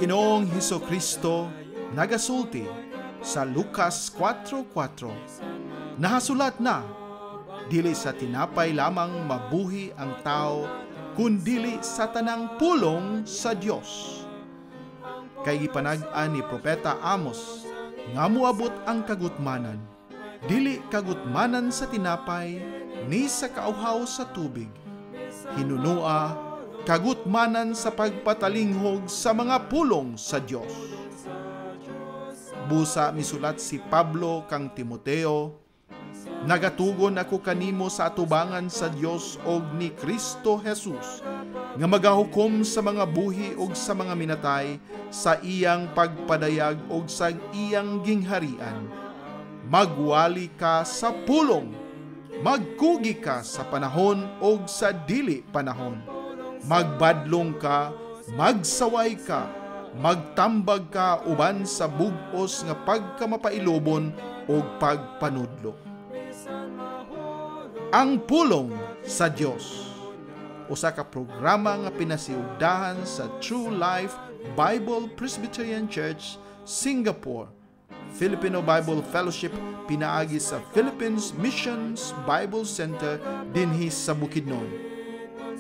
Ginoong Hesukristo nagasulti sa Lucas 4:4. Nahasulat na, dili sa tinapay lamang mabuhi ang tao, kundili sa tanang pulong sa Dios. Kay gipanag-an ni Propeta Amos, nga moabot ang kagutmanan, dili kagutmanan sa tinapay, ni sa kauhaw sa tubig. Hinunua kagutmanan sa pagpatalinghog sa mga pulong sa Dios. Busa misulat si Pablo kang Timoteo, nagatugon ako kanimo sa atubangan sa Dios og ni Kristo Jesus, nga magahukom sa mga buhi og sa mga minatay sa iyang pagpadayag og sa iyang gingharian. Magwali ka sa pulong, magkugi ka sa panahon og sa dili panahon. Magbadlong ka, magsaway ka, magtambag ka uban sa bug-os nga pagkamapailobon o pagpanudlo. Ang pulong sa Dios, usa ka programa nga pinasiugdahan sa True Life Bible Presbyterian Church, Singapore, Filipino Bible Fellowship pinaagi sa Philippines Missions Bible Center dinhi sa Bukidnon.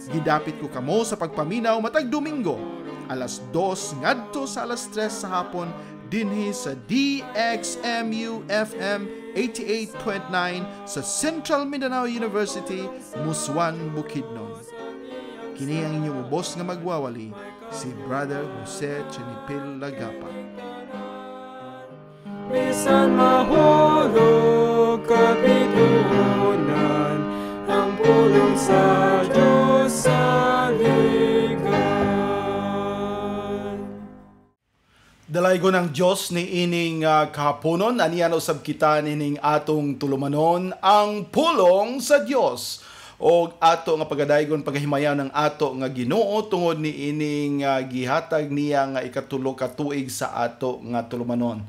Gidapit ko kamo sa pagpaminaw matag Domingo, alas 2 ngadto sa alas 3 sa hapon dinhi sa DXMU FM 88.9 sa Central Mindanao University, Muswan, Bukidnon. Kini ang inyong ubos nga magwawali, si Brother Jose Chenipil Lagapa. Bisan mahulog kapitunan, ang pulong sa Diyos sa ligan. Dalaygo ng Diyos ni ining kahaponon, aniyan usab kita nining atong tulumanon, ang pulong sa Diyos. O ato nga pagadaygon pagahimayaw ng ato nga Ginoo tungod ni ining gihatag niya nga ikatulo ka tuig sa ato nga tulumanon.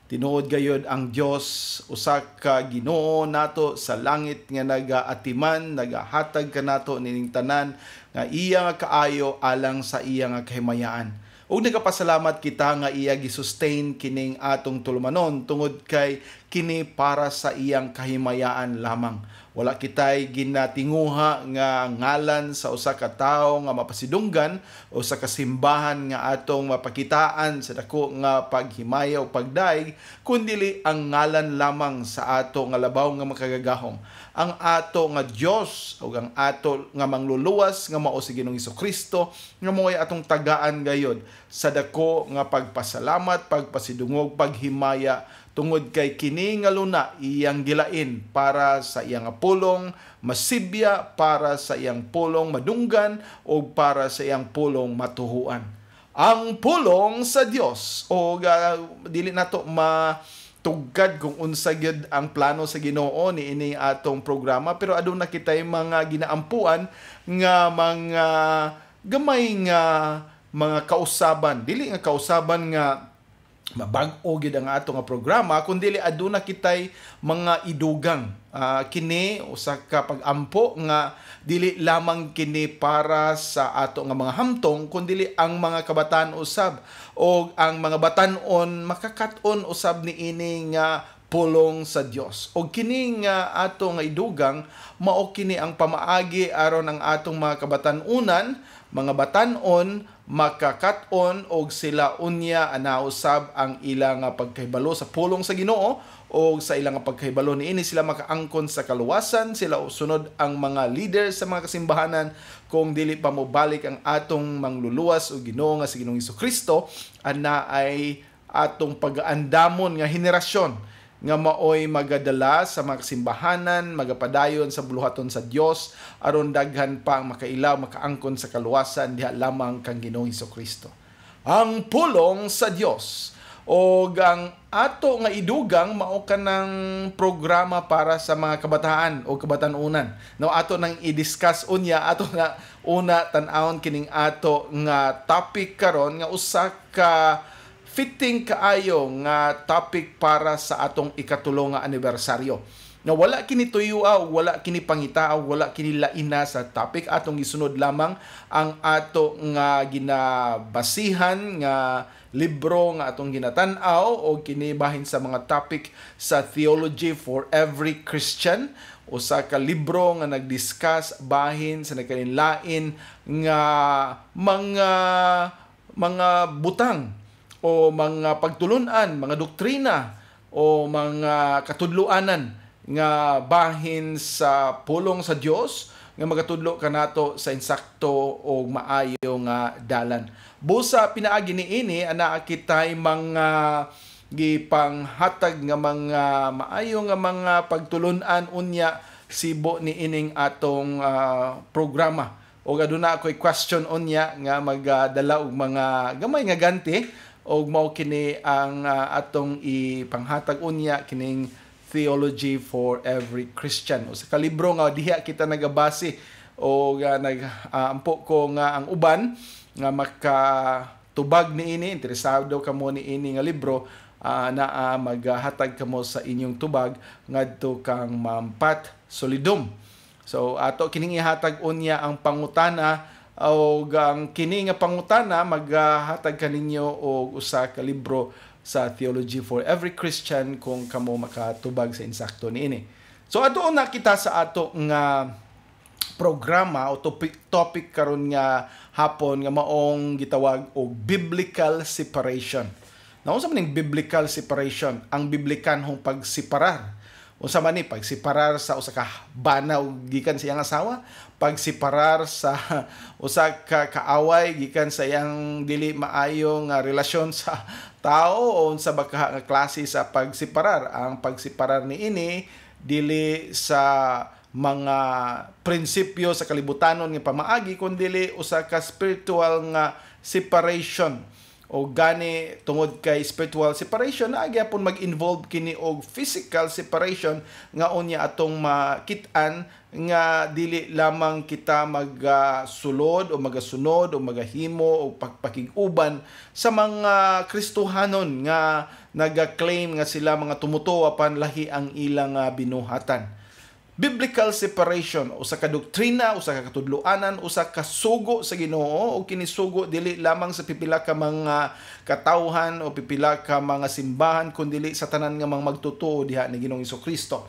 Tinuod gayud ang Dios usa ka Ginoo nato sa langit nga nagaatiman, nagahatag kanato nining tanan nga iya nga kaayo alang sa iya nga kahimayaan. Ug nagapasalamat kita nga iya gisustain kining atong tulumanon tungod kay kini para sa iyang kahimayaan lamang. Wala kitay ginatinguha nga ngalan sa usa ka tawo nga mapasidunggan o sa kasimbahan nga atong mapakitaan sa dako nga paghimaya o pagdaig, kundili ang ngalan lamang sa ato nga labaw nga makagagahom. Ang ato nga Dios o ang ato nga mangluluwas nga mao si Ginoong Hesukristo nga mo'y atong tagaan gayod sa dako nga pagpasalamat, pagpasidungog, paghimaya tungod kay kini nga luna iyang gilain para sa iyang pulong masibya, para sa iyang pulong madunggan o para sa iyang pulong matuhuan. Ang pulong sa Dios o dili nato matugkad kung unsa gyud ang plano sa Ginoo ni ini atong programa, pero aduna kitay mga ginaampuan nga mga gamay nga mga kausaban, dili nga kausaban nga mabag-o gid ang ato nga programa, kundi aduna kitay mga idugang. Kini usa ka pag-ampo nga dili lamang kini para sa ato nga mga hamtong, kundi ang mga kabataan usab o ang mga batan-on makakat-on usab ni ini nga pulong sa Dios. O kini nga ato nga idugang mao kini ang pamaagi aron ang atong mga kabatan-unan, mga batan-on makakat-on og sila unya anausab ang ilang pagkahibalo sa pulong sa Ginoo o sa ilang pagkahibalo niini sila makaangkon sa kaluwasan, sila sunod ang mga leader sa mga kasimbahanan kung dili pa mobalik ang atong mangluluwas o Ginoo nga si Ginoong Hesukristo ana ay atong pag-aandamon nga henerasyon nga maoy magadala sa mga simbahanan, magapadayon sa buluhaton sa Dios aron daghan pa ang makailaw, makaangkon sa kaluwasan diha lamang kang Ginoong Hesukristo. Ang pulong sa Dios o ang ato nga idugang mao kanang programa para sa mga kabataan o kabatan-unan. No, ato nang i-discuss unya, ato nga una tan-awon kining ato nga topic karon nga usa ka fitting kaayo nga topic para sa atong ikatulo nga anibersaryo. nga wala kini tuyuaw, wala kini pangitaaw, wala kini laina sa topic atong gisunod lamang ang ato nga ginabasihan nga libro nga atong ginatan-aw o kini bahin sa mga topic sa Theology for Every Christian, usa ka libro nga nagdiscuss bahin sa nagkalinlain nga mga butang o mga pagtulunan, mga doktrina o mga katudluanan nga bahin sa pulong sa Dios nga magatudlo kanato sa insakto o maayo nga dalan. Busa pinaagi niini ana kitay mga gipanghatag nga mga maayo nga mga pagtulunan unya sibo niining atong programa. O aduna ako'y question unya nga magdala og mga gamay nga ganti og mao kini ang atong ipanghatag unya kining Theology for Every Christian. O sa kalibro nga diha kita nagabase o nag-ampo ko nga ang uban nga makatubag niini, interesado kamo niini nga libro, na maghatag kamo sa inyong tubag ngadto kang Mampat Solidum. So ato kining ihatag unya ang pangutana o ang kini nga pangutana maghatag kaninyo og usa ka libro sa Theology for Every Christian kung kamo makatubag sa insakto niini. So adoon na kita sa ato nga programa o topic karon nga hapon nga maong gitawag og biblical separation. Unsa man ning biblical separation? Ang biblikanhong pagseparar. Unsa man ni pagseparar sa usa ka banaw gikan sa iyang asawa, pagseparar sa usa ka kaaway gikan sa iyang dili maayo nga relasyon sa tao o unsa ba ka klase sa pagseparar. Ang pagseparar niini dili sa mga prinsipyo sa kalibutanon nga pamaagi kundi usa ka spiritual nga separation. O gani tungod kay spiritual separation na gyapon mag-involve kini og physical separation nga unya atong makit-an nga dili lamang kita magasulod o magasunod o magahimo o pagpakig-uban sa mga Kristohanon nga naga-claim nga sila mga tumutuo apan lahi ang ilang binuhatan. Biblical separation, usa ka doktrina, usa ka katudloanan, usa ka sugo sa Ginoo o kini sugo dili lamang sa pipila ka mga katawhan o pipila ka mga simbahan kundi sa tanan nga mga magtutuo diha ni Ginoong Hesukristo.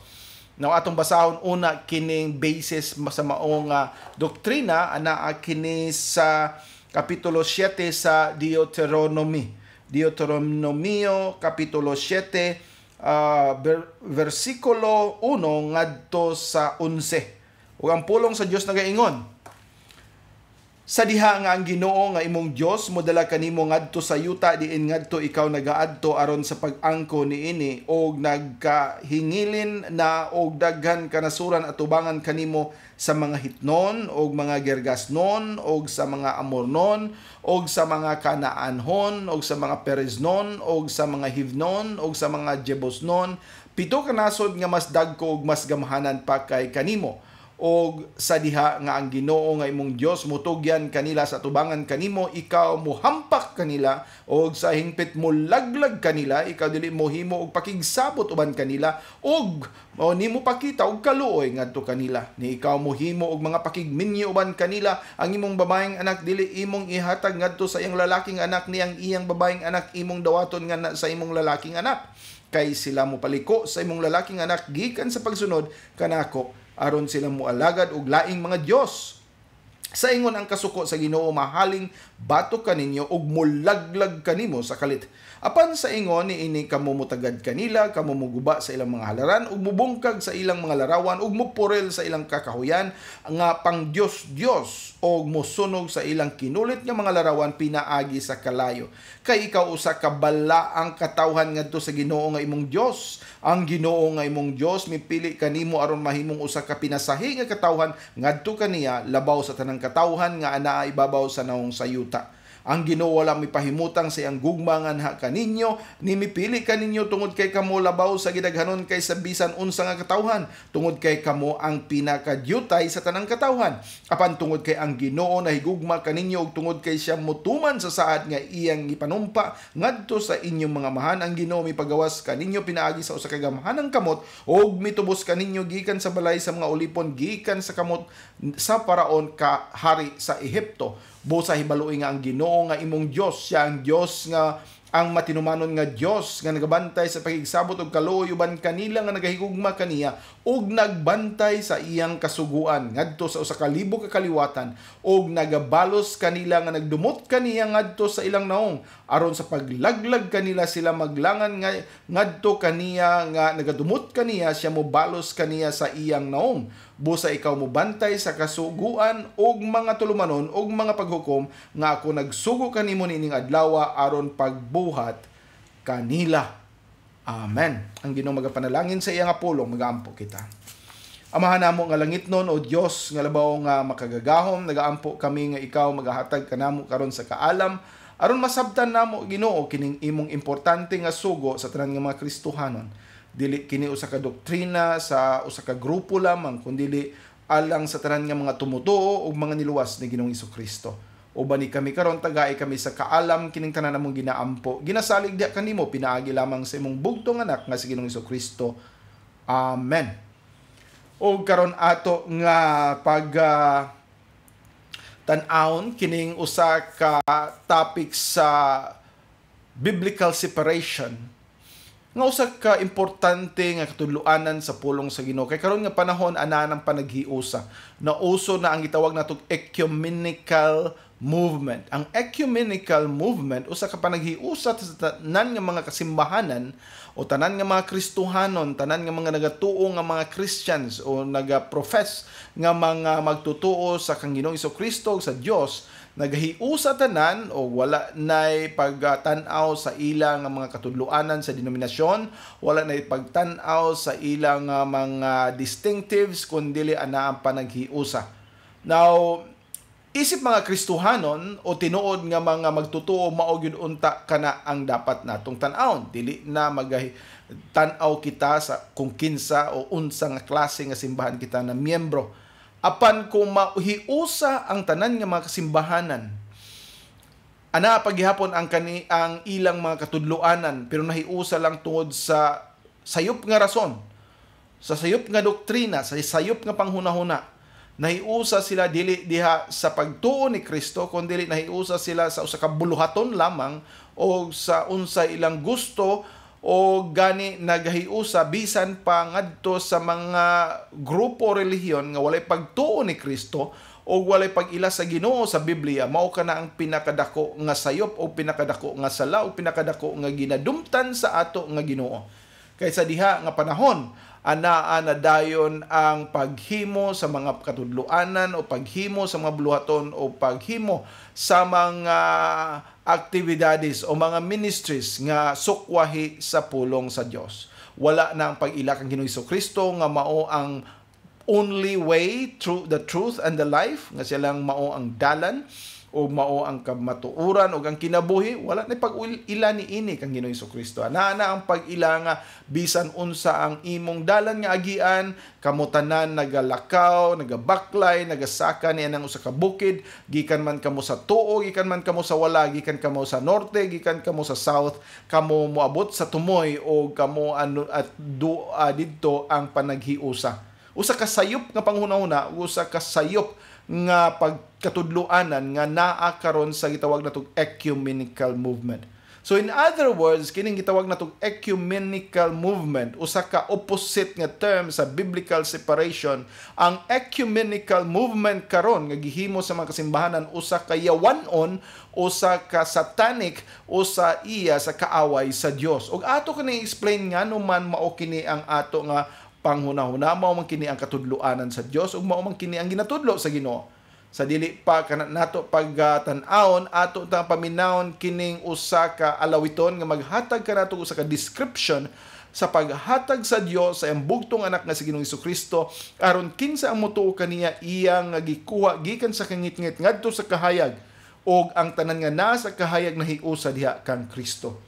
Now atong basahon una kining basis sa maong doktrina ana kini sa kapitulo 7 sa Deuteronomy. Deuteronomio kapitulo 7 versikulo 1 ngadto sa 11. Ug ang pulong sa Dios nagaingon, sa diha nga ang Ginoo nga imong Dios modala kanimo ngadto sa yuta diin ngadto ikaw nagaadto aron sa pag-angko niini og nagkahingilin na og daghan kanasuran atubangan kanimo sa mga Hitnon og mga Gergasnon og sa mga Amornon og sa mga Kanaanhon og sa mga Pereznon og sa mga Hivnon og sa mga Jebusnon, pito ka nasod nga mas dagko og mas gamhanan pa kay kanimo. Og sa diha nga ang Ginoo nga imong Dios mutugyan kanila sa tubangan kanimo, ikaw muhampak kanila og sa hingpit mo laglag kanila, ikaw dili mo himo og pakigsabot uban kanila og nimo pakita og kaluoy ngadto kanila. Ni ikaw mo himo og mga pakigminyo uban kanila, ang imong babaeng anak dili imong ihatag ngadto sa iyang lalaking anak, ni ang iyang babaeng anak imong dawaton nga sa imong lalaking anak. Kay sila mo paliko sa imong lalaking anak gikan sa pagsunod kanako, aron sila mualagad og laing mga Dios. Sa ingon ang kasuko sa Ginoo, mahaling batok kaninyo og mulaglag kanimo sa kalit. Apan sa ingon niini kamo mutagad kanila, kamo muguba sa ilang mga halaran ug mubungkag sa ilang mga larawan ug mupurel sa ilang kakahuyan nga pang Dios og mosunog sa ilang kinulit nga mga larawan pinaagi sa kalayo. Kay ikaw usa ka balaang katawhan ngadto sa Ginoo nga imong Dios. Ang Ginoo nga imong Dios mipili kanimo aron mahimong usa ka pinasahi nga katawhan ngadto kaniya labaw sa tanang katawhan nga anaa ibabaw sa naong sayuta. Ang Ginoo wala mipahimutang sa iyang gugma nga anha kaninyo, ni mipili kaninyo tungod kay kamo labaw sa gidaghanon kay sa bisan unsa nga katawhan, tungod kay kamo ang pinakadyutay sa tanang katawhan. Apan tungod kay ang Ginoo nahigugma kaninyo ug tungod kay siya mutuman sa saad nga iyang gipanumpa ngadto sa inyong mga amahan, ang Ginoo mipagawas kaninyo pinaagi sa usa ka gamhanang kamot ug mitubos kaninyo gikan sa balay sa mga ulipon gikan sa kamot sa Paraon ka hari sa Ehipto. Busa hibaluoy nga ang Ginoo nga imong Dios, siya ang Dios nga ang matinumanon nga Dios nga nagabantay sa pagigsabot ug kaluoy uban kanila nga nagahigugma kaniya ug nagbantay sa iyang kasuguan ngadto sa usa ka libo ka kaliwatan ug nagabalos kanila nga nagdumot kaniya ngadto sa ilang naong aron sa paglaglag kanila sila maglangan nga ngadto kaniya nga nagadumot kaniya siya mobalos kaniya sa iyang naong. Busa ikaw mo bantay sa kasuguan og mga tulumanon og mga paghukom nga ako nagsugo kanimo nining adlaw aron pagbuhat kanila. Amen. Ang Ginoo magapanalangin sa iyang pulong, magaampo kita. Amahan namo nga langitnon o Dios nga labaw nga makagagahom, nagaampo kami nga ikaw magahatag kanamo karon sa kaalam aron masabtan namo Ginoo kining imong importante nga sugo sa tanan nga mga Kristohanon. Dili kini usa ka doktrina sa usa ka grupo lamang kundi alang sa tanan nga mga tumutuo ug mga niluwas ni Ginoong Hesukristo. Uban ni kami karon tagay kami sa kaalam kining tanan namong ginaampo. Ginasalig diha kanimo pinaagi lamang sa imong bugtong anak nga si Ginoong Hesukristo. Amen. O karon ato nga pag tan-awon kining usa ka topic sa biblical separation nga usa ka importante nga katudloanan sa pulong sa Ginoo. Kay karon nga panahon ana nang panaghiusa. Nauso na ang gitawag natong ecumenical movement. Ang ecumenical movement usa ka panaghiusa sa tanan nga mga kasimbahanan o tanan nga mga Kristohanon, tanan nga mga nagatuo nga mga Christians o nagaprofess nga mga magtutuo sa kang Ginoong Hesukristo sa Dios. Nagahiusa tanan o wala nay pagtan-aw sa ilang mga katudloanan sa denominasyon, wala nay pagtan-aw sa ilang mga distinctives kundi ana ang panaghiusa. Now, isip mga Kristohanon o tinuod nga mga magtutuo mao gyud unta kana ang dapat natong tan-awon. Dili na tan-aw kita sa kung kinsa o unsa nga klase nga simbahan kita na miyembro. Apan kung mahiusa ang tanan nga mga kasimbahanan, ana paghihapon ang ilang mga katudloanan pero nahiusa lang tungod sa sayop nga rason, sa sayop nga doktrina, sa sayop nga panghunahuna. Nahiusa sila dili diha sa pagtuo ni Kristo kundi nahiusa sila sa usa ka buluhaton lamang o sa unsa ilang gusto o gani nagahiusa bisan pa ngadto sa mga grupo relihiyon nga walay pagtuo ni Kristo o walay pag-ila sa Ginoo sa Biblia. Mao kana ang pinakadako nga sayop o pinakadako nga sala o pinakadako nga ginadumtan sa ato nga Ginoo. Kaysa diha nga panahon anaa na dayon ang paghimo sa mga katudloanan o paghimo sa mga buluhaton o paghimo sa mga aktibidades o mga ministries nga sukwahi sa pulong sa Dios. Wala na ang pag-ila kang Ginoong Hesukristo nga mao ang only way, through the truth and the life, nga siya lang mao ang dalan o mao ang kamatuuran o ang kinabuhi. Wala na pag-ila ni ini kang Ginoong Hesukristo. Ana ang pag-ila nga bisan unsa ang imong dalan nga agian, kamutanan nagalakaw, nagabaklay, nagasaka niya ng usa ka bukid, gikan man kamo sa tuo, gikan man kamo sa wala, gikan kamo sa norte, gikan kamo sa south, kamo moabot sa tumoy o kamo didto ang panaghiusa. Usa ka sayop nga panghunahuna, usa ka sayop nga pagkatudloanan nga naa karon sa gitawag natong ecumenical movement. So in other words, kining gitawag natong ecumenical movement, usa ka opposite nga term sa biblical separation. Ang ecumenical movement karon nga gihimo sa mga kasimbahanan usa ka yawanon, usa ka satanic, usa iya sa kaaway sa Dios. Ug ato kani explain nga man mao kini ang ato nga panghunahuna, mao man kini ang katudloanan sa Dios ug mao man kini ang ginatudlo sa Ginoo. Sa dili pa nato pagtan-awon ato ta paminawon kining usa ka alawiton nga maghatag kanato usa ka description sa paghatag sa Dios sa iyang bugtong anak nga si Ginoong Hesukristo aron kinsa ang motuo kaniya iya nga gikuha gikan sa kangit-ngit ngadto sa kahayag og ang tanan nga nasa kahayag nahiusa diha kang Kristo.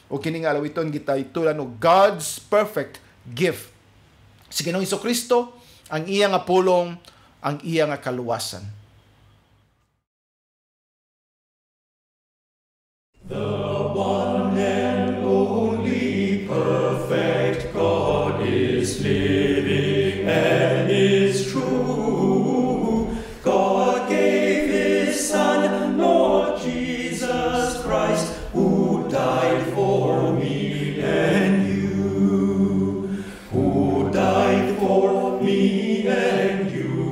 O kini nga alawiton gitaytulan og God's perfect gift. Si Ginoong Hesukristo, ang iya nga pulong, ang iya nga kaluwasan. Perfect God is living and is true. God gave His Son, Lord Jesus Christ, who died for me and you. Who died for me and you.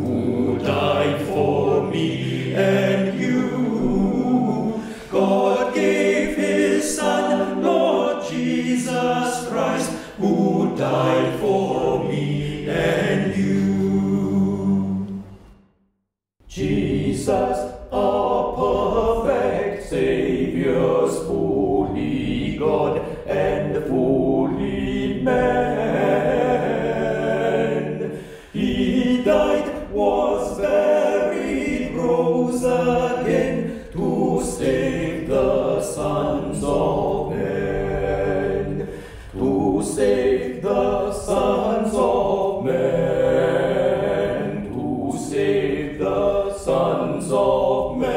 Who died for me and you. God gave His Son, Lord Jesus Christ, who died for me and you. Jesus, our perfect Savior, fully God and fully man. He died, was buried, rose again to save the sons of men. To save the sons of men. To save the sons of men.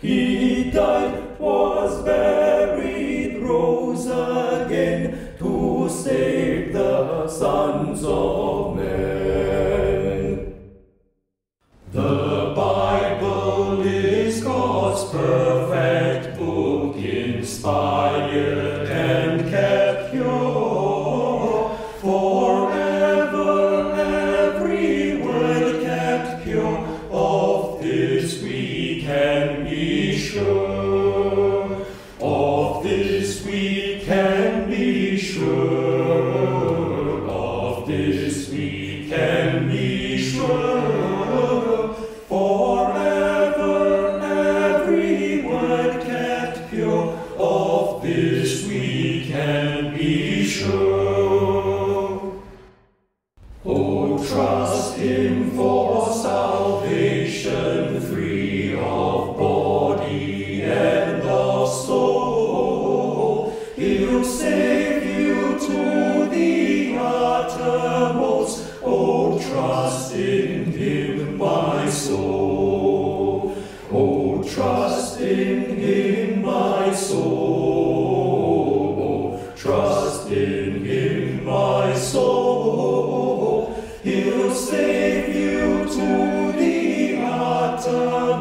He died, was buried, rose again to save the sons of men. The Bible is God's perfect book, inspired and kept pure. Forever every word kept pure, of this we can be sure. Of this we can be sure. Of this we can be sure. Forever every word kept pure, of this we can be sure. Oh, trust Him for salvation, free of body and of soul. He'll save you to the uttermost. Oh, trust in Him, my soul. Oh, trust in Him, my soul. Oh, trust in Him, my soul. He'll save you to the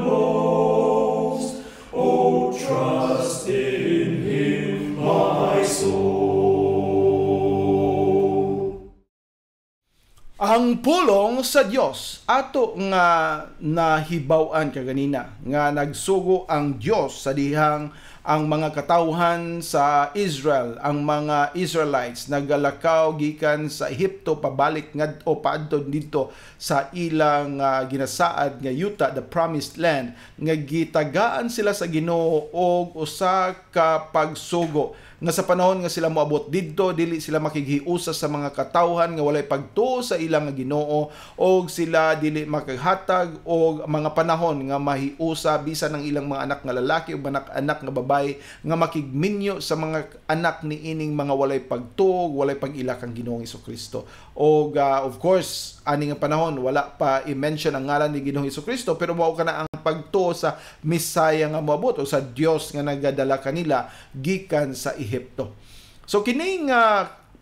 uttermost. Oh, trust in Him, my soul. Ang pulong sa Dios ato nga nahibaw-an kaganina nga nagsugo ang Dios sa dihang ang mga katawhan sa Israel, ang mga Israelites nagalakaw gikan sa Ehipto pabalik ngadto paadto dito sa ilang ginasaad nga yuta, the promised land, nga gitagaan sila sa Ginoo og usa ka pagsugo nga sa panahon nga sila moabot didto dili sila makighiusa sa mga katawhan nga walay pagtuo sa ilang nga Ginoo, og sila dili makaghatag og mga panahon nga mahiusa bisan ng ilang mga anak nga lalaki o anak nga babae nga makigminyo sa mga anak ni ining mga walay pagtuo, walay pag-ila kang Ginoong Hesukristo. Og of course ani nga panahon wala pa i-mention ang ngalan ni Ginoong Hesukristo, pero mao kana ang pagtuo sa Misaya nga moabot o sa Dios nga nagadala kanila gikan sa Ehipto. So kining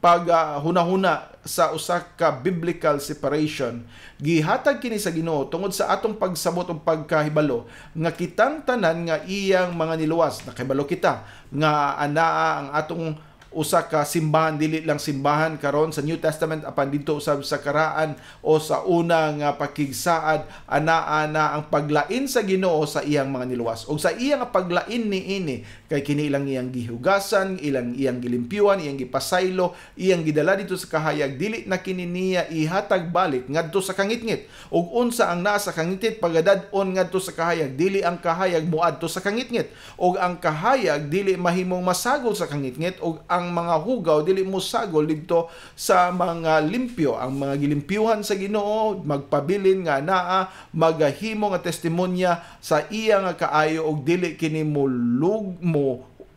paghunahuna sa usa ka biblical separation gihatag kini sa Ginoo tungod sa atong pagsabot ug pagkahibalo nga kitang tanan nga iyang mga niluwas. Nakahibalo kita nga anaa ang atong usa ka simbahan, dili lang simbahan karon sa New Testament apan dito usab sa karaan o sa unang pakigsaad, anaa na ang paglain sa Ginoo sa iyang mga niluwas. Og sa iyang paglain niini kay kini ilang iyang gihugasan, iyang gilimpyuan, iyang gipasaylo, iyang gidala dito sa kahayag, dili na kini niya ihatag balik ngadto sa kangitngit. Og unsa ang naa sa kangitngit pagadad-on ngadto sa kahayag, dili ang kahayag moadto sa kangitngit. Og ang kahayag dili mahimong masagol sa kangitngit, og ang ang mga hugaw dili mo sagol didto sa mga limpyo. Ang mga gilimpyuhan sa Ginoo magpabilin nga naa magahimo nga testimonya sa iya nga kaayo og dili kini mo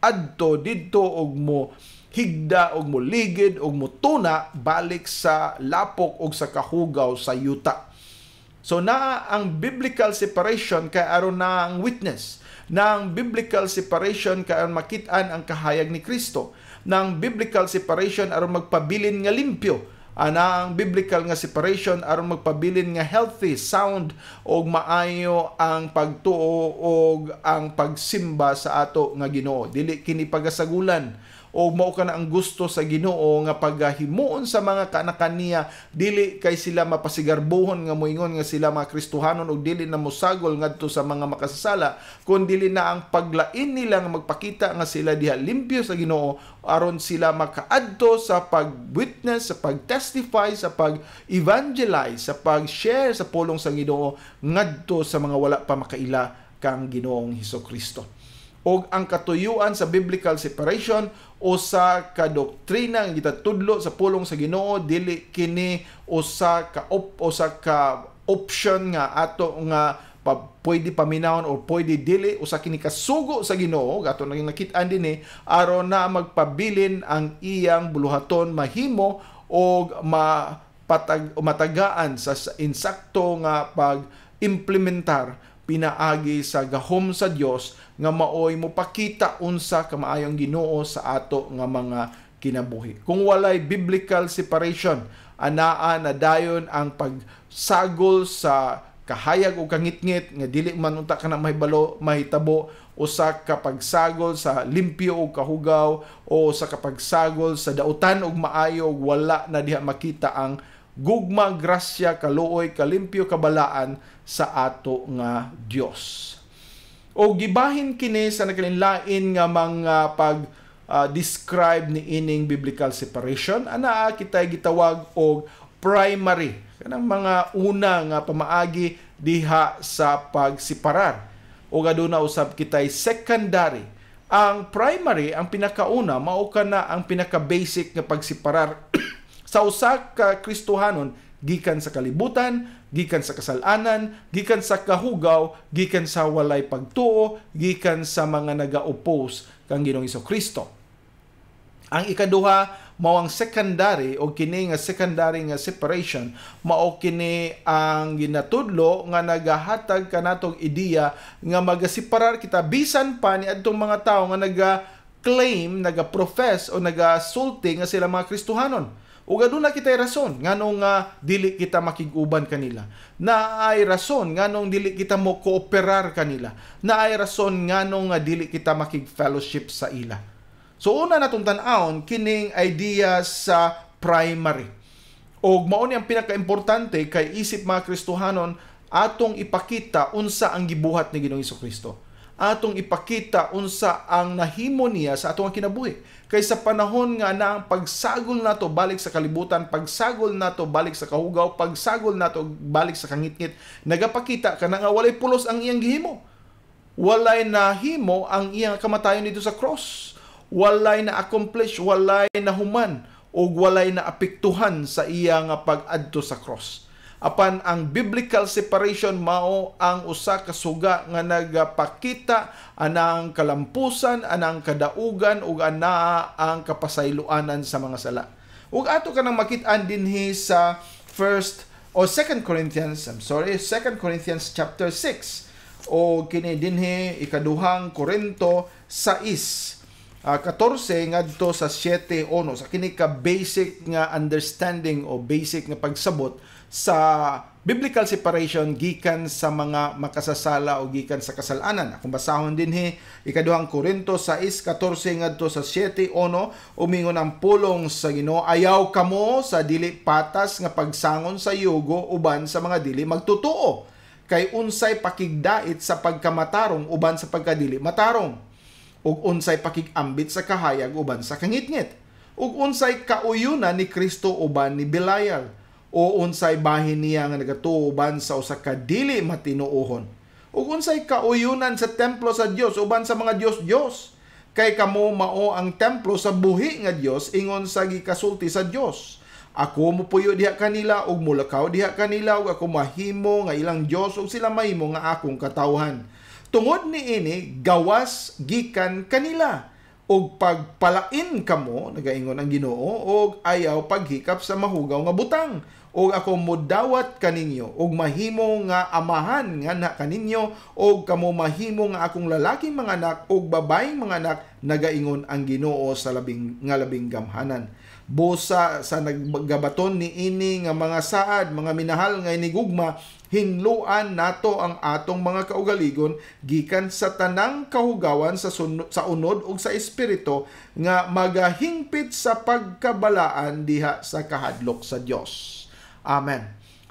adto didto og mo higda og mo ligid og mo tuna balik sa lapok og sa kahugaw sa yuta. So naa ang biblical separation kay aron na ang witness. Nang biblical separation kay aron makit-an ang kahayag ni Kristo. Nang biblical separation aron magpabilin nga limpyo. Ang biblical nga separation aron magpabilin nga healthy, sound og maayo ang pagtuo og ang pagsimba sa ato nga Ginoo. Dili kini pagasagulan o mao ka na ang gusto sa Ginoo nga paghimuon sa mga kanakaniya dili kay sila mapasigarbuhon nga moingon nga sila mga Kristohanon og dili na mosagol ngadto sa mga makasasala kun dili na ang paglain nila nga magpakita nga sila diha limpyo sa Ginoo aron sila makaadto sa pag-witness, sa pag-testify, sa pag-evangelize, sa pag-share sa pulong sa Ginoo ngadto sa mga wala pa makaila kang Ginoong Hesukristo. Og ang katuyuan sa biblical separation o sa kadoktrina nga gitatudlo sa pulong sa Ginoo dili kini usa ka option nga ato nga pwede paminawon o pwede dili usa kini kasugo sa Ginoo gato naging nakit-an dinhi aron na magpabilin ang iyang buluhaton mahimo og matagaan sa insakto nga pag-implementar pinaagi sa gahom sa Dios nga maoy mo pakita unsa ka maayong Ginoo sa ato nga mga kinabuhi. Kung walay biblical separation, anaa na dayon ang pagsagol sa kahayag o kangitngit nga dili man unta ka na mahitabo o sa kapagsagol sa limpyo o kahugaw o sa kapagsagol sa dautan og maayo og wala na diha makita ang gugma, grasya, kaluoy, kalimpyo, kabalaan sa ato nga Dios. O gibahin kini sa nakalinlain nga mga describe ni ining biblical separation ana kitay gitawag og primary kanang mga una nga pamaagi diha sa pagseparar o aduna usab kitay secondary. Ang primary ang pinakauna mao kana ang pinaka-basic nga pagseparar sa usa ka Kristohanon gikan sa kalibutan, gikan sa kasalanan, gikan sa kahugaw, gikan sa walay pagtuo, gikan sa mga naga-oppose kang Ginoong Hesukristo. Ang ikaduha mao ang secondary o kini nga secondary nga separation mao kini ang ginatudlo nga nagahatag kanatong ideya nga magaseparar kita bisan pa ni adtong mga tawo nga naga-claim, naga-profess o naga-sulti nga sila mga Kristohanon. Ug aduna kitay rason nganong dili kita makig-uban kanila. Naay rason nganong dili kita mo kooperar kanila. Naay rason nganong dili kita makig-fellowship sa ila. So una natong tan-awon kining idea sa primary. Og mao ni ang pinaka-importante kay isip mga Kristohanon atong ipakita unsa ang gibuhat ni Ginoong Hesukristo. Atong ipakita unsa ang nahimo niya sa atong kinabuhi. Kay sa panahon nga na ang pagsagol nato balik sa kalibutan, pagsagol nato balik sa kahugaw, pagsagol nato balik sa kangitngit, nagapakita ka na nga walay pulos ang iyang gihimo. Walay nahimo ang iyang kamatayon dito sa cross. Walay na accomplish, walay na human, o walay na apektuhan sa iyang pag-adto sa cross. Apan ang biblical separation mao ang usa ka suga nga nagapakita anang kalampusan, anang kadaugan ug anaa ang kapasayloanan sa mga sala. Ug ato kanang makit-an dinhi sa 2 Corinthians chapter 6 o kini dinhi ikaduhang Korinto 6 14 ngadto sa 7:1 sa kini ka basic nga understanding o basic nga pagsabot sa biblical separation gikan sa mga makasasala o gikan sa kasalanan. Akong basahon dinhi ikaduhang Korinto 6:14 ngadto sa 7:1 umingon ang pulong sa Ginoo ayaw kamo sa dili patas nga pagsangon sa yugo uban sa mga dili magtutuo kay unsay pakigdait sa pagkamatarong uban sa pagkadili matarong ug unsay pakigambit sa kahayag uban sa kangitngit ug unsay kauyunan ni Kristo uban ni Belial o unsay bahin niya nga nagatuo uban sa usa ka dili matinuohon ug unsay kauyunan sa templo sa Dios uban sa mga Dios kay kamo mao ang templo sa buhi nga Dios ingon sa gikasulti sa Dios. Ako mupuyo diha kanila ug mulakaw diha kanila ug ako mahimo nga ilang Dios ug sila mahimo nga akong katawhan. Tungod niini gawas gikan kanila ug pagpalain kamo nagaingon ang Ginoo ug ayaw paghikap sa mahugaw nga butang. O ako mudawat kaninyo, og mahimo nga amahan nga na kaninyo, og kamo mahimo nga akong lalaking mga anak, og babaeng mga anak, nagaingon ang Ginoo sa labing gamhanan. Busa sa naggabaton ni ini nga mga saad, mga minahal nga inigugma, hinluan nato ang atong mga kaugaligon, gikan sa tanang kahugawan sa unod ug sa espiritu, nga magahingpit sa pagkabalaan diha sa kahadlok sa Dios. Amen.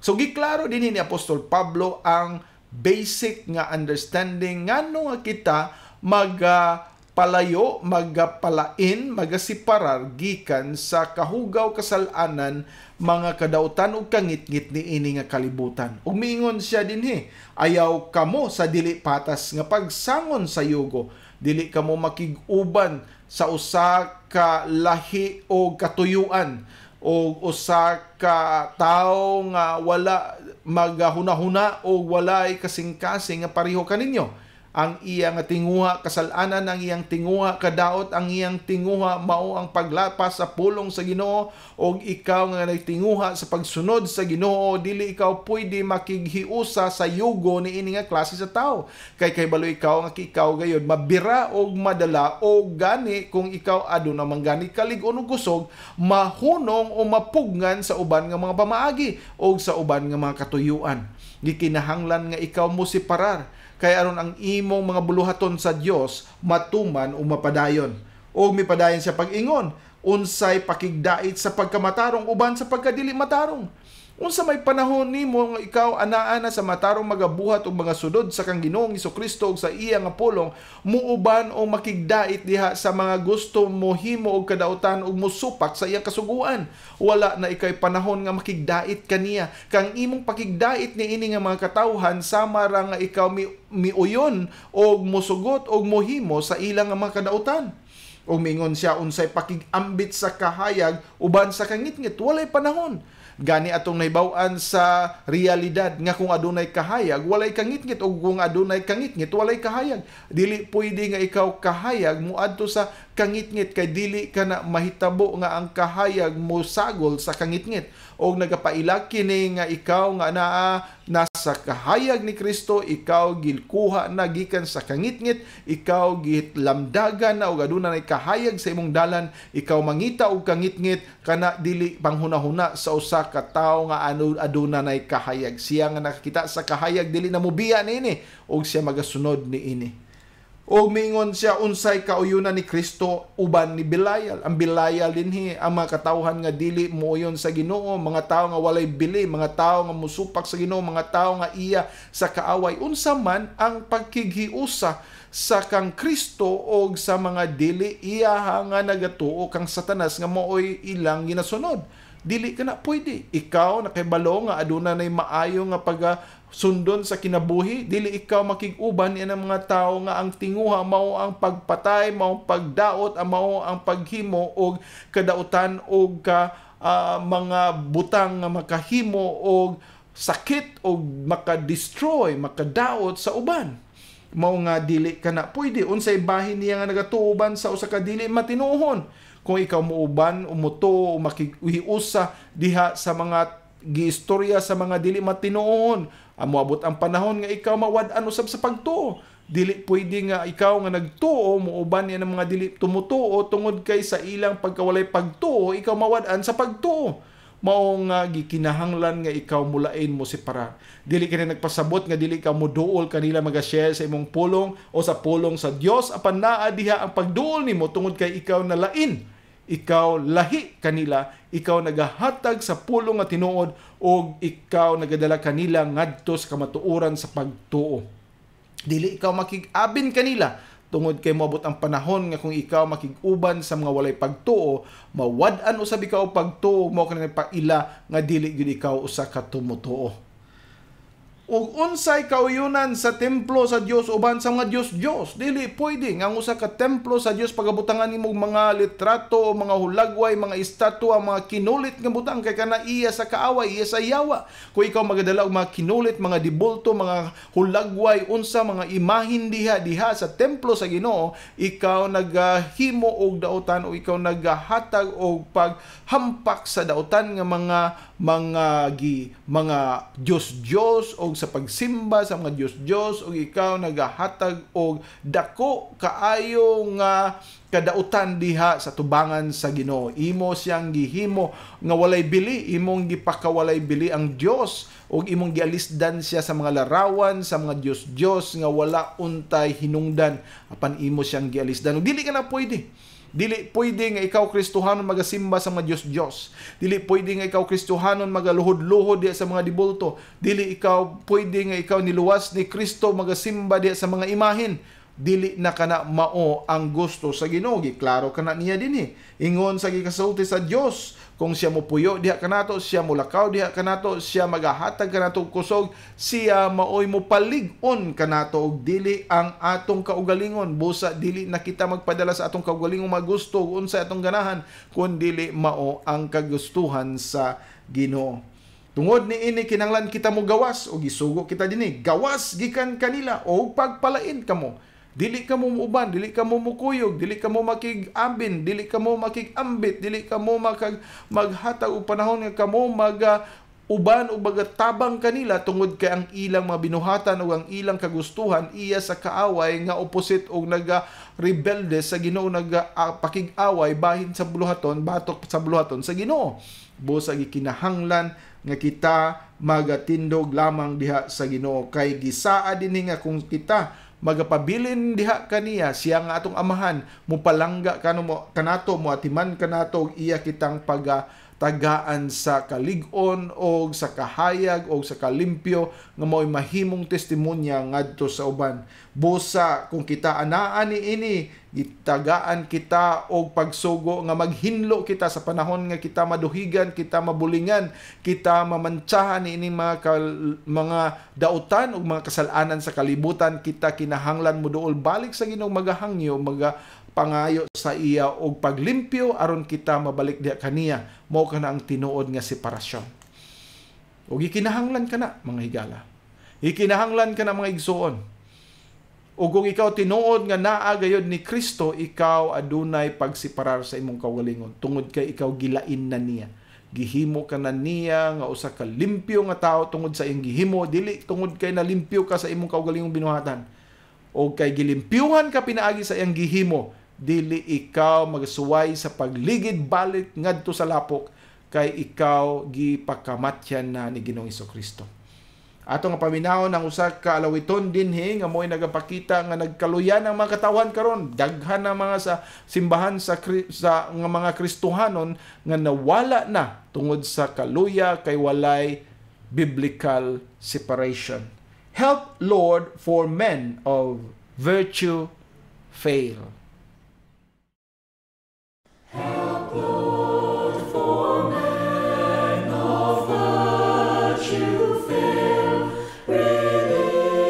So giklaro din ni Apostol Pablo ang basic nga understanding ngano nga kita magpalayo, magpalain, magasiparar gikan sa kahugaw kasalanan mga kadautan ug kangitngit ni ini nga kalibutan. Ug miingon siya dinhi, ayaw kamo sa dili patas nga pagsangon sa yugo, dili kamo makig-uban sa usa ka lahi o katuyuan o usa ka tawo nga wala magahuna-huna o walay kasing-kasing nga pareho kaninyo. Ang iyang tinguha kasalanan, ang iyang tinguha kadaot, ang iyang tinguha mao ang paglapas sa pulong sa Ginoo, o ikaw nga nagtinguha sa pagsunod sa Ginoo, dili ikaw pwede makighiusa sa yugo ni ini nga klase sa tao. Kay balo ikaw nga ikaw gayud mabira og madala o gani kung ikaw aduna man gani kalig-on ug kusog, mahunong o mapugngan sa uban nga mga pamaagi o sa uban nga mga katuyuan. Gikinahanglan nga ikaw mo separar. Kaya aron ang imong mga buluhaton sa Dios matuman o mapadayon. O mipadayon siya pag-ingon, unsay pakigdait sa pagkamatarong uban sa pagkadili matarong. Unsa may panahon nimo nga ikaw anaa sa matarong magabuhat og mga sudod sa kang Ginoong Hesukristo ug sa iya nga pulong, muuban o makigdait diha sa mga gusto mo himo og kadautan ug mosupak sa iyang kasuguan. Wala na ikay panahon nga makigdait kaniya. Kang imong pakigdait ni ini nga mga katawhan sama ra nga ikaw miuyon og mosugot og mohimo sa ilang nga mga kadautan. O mingon siya unsay pakigambit sa kahayag uban sa kangitngit, walay panahon. Gani atong nahibaw-an sa realidad nga kung adunay kahayag, walay kangitngit, o kung adunay kangitngit, walay kahayag. Dili pwede nga ikaw kahayag muadto sa kangitngit, kay dili ka na mahitabo nga ang kahayag mo sagol sa kangitngit. O nagapaila kini nga ikaw nga nasa kahayag ni Kristo, ikaw gilkuha na gikan sa kangitngit, ikaw gitlamdagan na o adunay kahayag sa imong dalan, ikaw mangita og kangitngit kana dili panghuna-huna sa usa ka tawo nga adunay kahayag. Siya nga nakakita sa kahayag dili na mobiya niini og siya magasunod niini. O mingon siya unsay kauyunan ni Kristo uban ni Belial. Ang Belial dinhi ang mga katawhan nga dili moyon sa Ginoo, mga tawo nga walay bili, mga tawo nga musupak sa Ginoo, mga tawo nga iya sa kaaway. Unsa man ang pagkighiusa sa kang Kristo o sa mga dili iya nga nagatuo kang Satanas nga maoy ilang ginasunod. Dili ka na pwede. Ikaw nakibalo nga aduna nay maayo nga sundon sa kinabuhi, dili ikaw makig-uban niya ng mga tao nga ang tinguha mao ang pagpatay, mao ang pagdaot, mao ang paghimo og kadautan og mga butang nga makahimo og sakit og makadestroy, makadaot sa uban. Mao nga dili ka na pwede. Unsay bahin niya nga nagatuoban sa usa ka dili matinuhon. Kung ikaw muuban, umuto, o makihiusa diha sa mga giistorya sa mga dili matinuon, moabot ang panahon nga ikaw mawad-an usab sa pagtuo. Dili pwede nga ikaw nga nagtuo, muuban yan ng mga dili tumutuo, tungod kay sa ilang pagkawalay pagtuo, ikaw mawad-an sa pagtuo. Mao nga gikinahanglan nga ikaw mulain mo separar. Dili ka na nagpasabot nga dili ka moduol kanila mag-share sa imong pulong o sa pulong sa Dios, apan naa diha ang pagduol nimo tungod kay ikaw nalain. Ikaw lahi kanila, ikaw nagahatag sa pulong nga tinuod, o ikaw nagadala kanila ngadto sa kamatuoran sa pagtuo. Dili ikaw makig-abin kanila tungod kay moabot ang panahon nga kung ikaw makig-uban sa mga walay pagtuo, mawad-an usab ikaw og pagtuo, mao kanang paila nga dili gyud ikaw usa ka tumutuo. ug unsay kauyunan sa templo sa Dios uban sa mga Dios. Dili pwede nga ang usa ka templo sa Dios pagabutangan nimo mga litrato, mga hulagway, mga estatwa, mga kinulit nga butang kay kana iya sa kaaway, iya sa yawa. Kung ikaw magadala og mga kinulit, mga dibulto, mga hulagway, unsa mga imahin diha sa templo sa Ginoo, ikaw naghimo og dautan o ikaw naghatag og paghampak sa dautan nga mga Diyos o sa pagsimba sa mga Diyos o ikaw nagahatag og dako kaayo nga kadautan diha sa tubangan sa Ginoo. Imo siyang gihimo nga walay bili, imong gipakawalay bili ang Dios o imong gialisdan siya sa mga larawan sa mga Diyos nga wala untay hinungdan apan imo siyang gialisdan. Dili ka na pwede. Dili pwede nga ikaw Kristohanon magasimba sa mga Diyos. Dili pwede nga ikaw Kristohanon magaluhod-luhod diha sa mga dibulto. Dili pwede nga ikaw niluwas ni Kristo magasimba diha sa mga imahin. Dili na kana mao ang gusto sa Ginoo. Giklaro kana niya dinhi. Ingon sa gikasulti sa Dios, kung siya mo puyo diha kanato, siya mo lakaw diha kanato, siya magahatag kanato og kusog, siya maoy mo palig-on kanato og dili ang atong kaugalingon. Busa dili na kita magpadala sa atong kaugalingon magusto ug unsay atong ganahan, kun dili mao ang kagustuhan sa Ginoo. Tungod ni ini kinahanglan kita mo gawas o gisugo kita dinhi. Gawas gikan kanila o pagpalain kamo. Dili ka mo muuban, dili ka mo mukuyog, dili ka mo makig-ambin, dili ka mo makig-ambit, dili ka mo maghatag og panahon nga kamo uban o magatabang kanila tungod kay ang ilang mga binuhatan o ang ilang kagustuhan iya sa kaaway nga opposite o rebelde sa Ginoo, pakig-away bahin sa buluhaton, batok sa buluhaton sa Ginoo. Busa gikinahanglan nga kita magatindog lamang diha sa Ginoo kay gisaa dinhi nga kung kita magapabilin diha kaniya siya nga atong amahan mo palangga kanato mo atiman kanato og iya kitang pagatagaan sa kalig-on o sa kahayag o sa kalimpyo nga mao'y mahimong testimonya ngadto sa uban. Busa kung kita anaan ini gitagaan kita og pagsugo nga maghinlo kita sa panahon nga kita maduhigan, kita mabulingan, kita mamantsahan ini mga dautan ug mga kasalanan sa kalibutan, kita kinahanglan mo duol balik sa Ginoo magahangyo, pangayo sa iya og paglimpyo aron kita mabalik diha kaniya. Mao kana ang tinuod nga separasyon. Ug ikinahanglan kana mga higala. Ikinahanglan kana mga igsuon. O kung ikaw tinuod nga naa gayud ni Kristo, ikaw adunay pagseparar sa imong kaugalingon tungod kay ikaw gilain na niya. Gihimo ka na niya nga usa ka limpyo nga tao tungod sa iyong gihimo, dili tungod kay nalimpyo ka sa imong kaugalingong binuhatan. O kay gilimpyuhan ka pinaagi sa iyang gihimo, dili ikaw magsuway sa pagligid balik ngadto sa lapok kay ikaw gipakamatyan na ni Ginoong Hesukristo. Ato nga paminahon ang usa ka alawiton dinhi nga mo'y nagapakita nga nagkaluyan ang mga katawan karon. Daghan na mga sa simbahan sa nga mga Kristohanon nga nawala na tungod sa kaluya kay walay biblical separation. Help, Lord, for men of virtue fail. Help, Lord, for men of virtue fail. Religion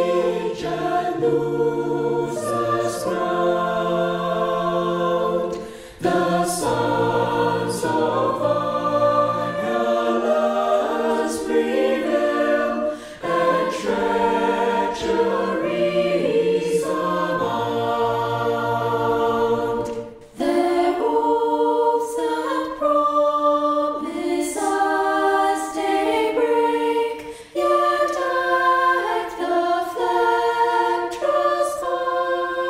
loses ground. The sons of violence prevail, and treacheries abound. Their oaths and promises they break, yet at the flag trespass.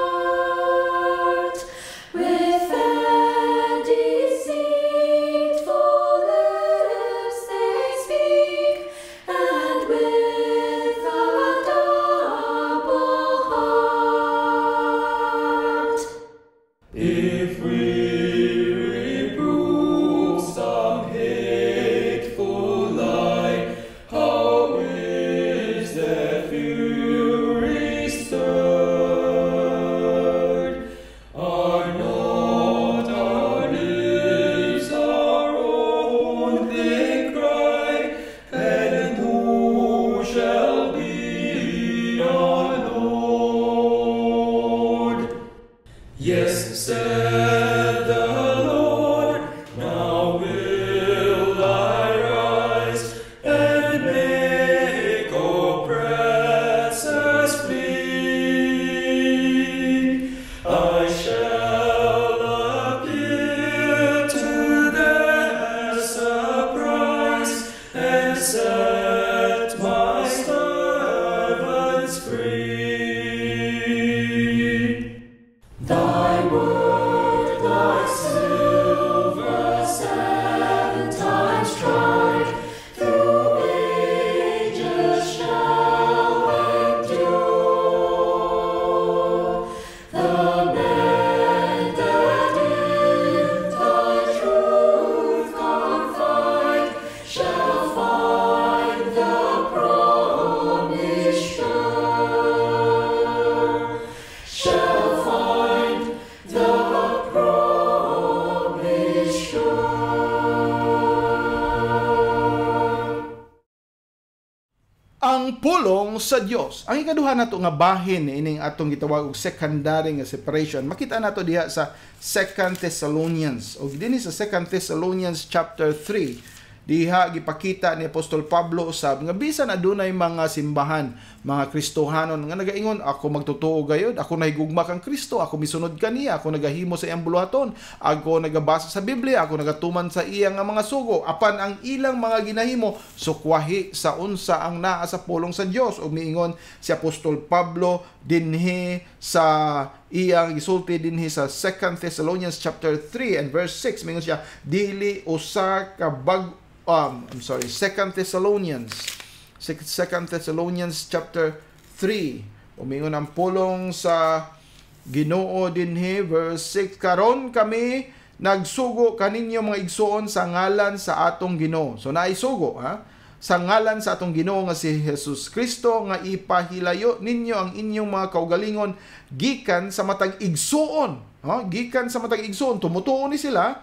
Yes, said the Lord, now will I rise and make oppressors flee. I shall appear to them as a prize and set my servants free. Thy word like silver 7 times tried, through ages shall endure. The men that in thy truth confide shall find the promise sure. Shall find the promise sure. Ang pulong sa Dios. Ang ikaduha nato nga bahin ining atong gitawag og secondary nga separation. Makita nato diha sa 2 Thessalonians. Og dinhi sa 2 Thessalonians chapter 3, diha gipakita ni Apostol Pablo usab nga bisan adunay mga simbahan, mga Kristohanon nga nagaingon, ako magtotoo gayud, ako nahigugma kang Kristo, ako misunod kaniya, ako nagahimo sa iyang buluhaton, ako nagabasa sa Biblia, ako nagatuman sa iyang nga mga sugo, apan ang ilang mga ginahimo sukwahi sa unsa ang naa sa pulong sa Dios. Og miingon si Apostol Pablo dinhi sa iyang gisulti dinhi sa 2 Thessalonians chapter 3 and verse 6, mingon siya, dili usa ka 2 Thessalonians chapter 3. Umingon ang pulong sa Ginoo dinhi verse 6, karon kami nagsugo kaninyo mga igsoon sa ngalan sa atong Ginoo. So naisugo sa ngalan sa atong Ginoo nga si Jesus Kristo nga ipahilayo ninyo ang inyong mga kaugalingon gikan sa matag igsoon. Gikan sa matag igsoon, tumutuo ni sila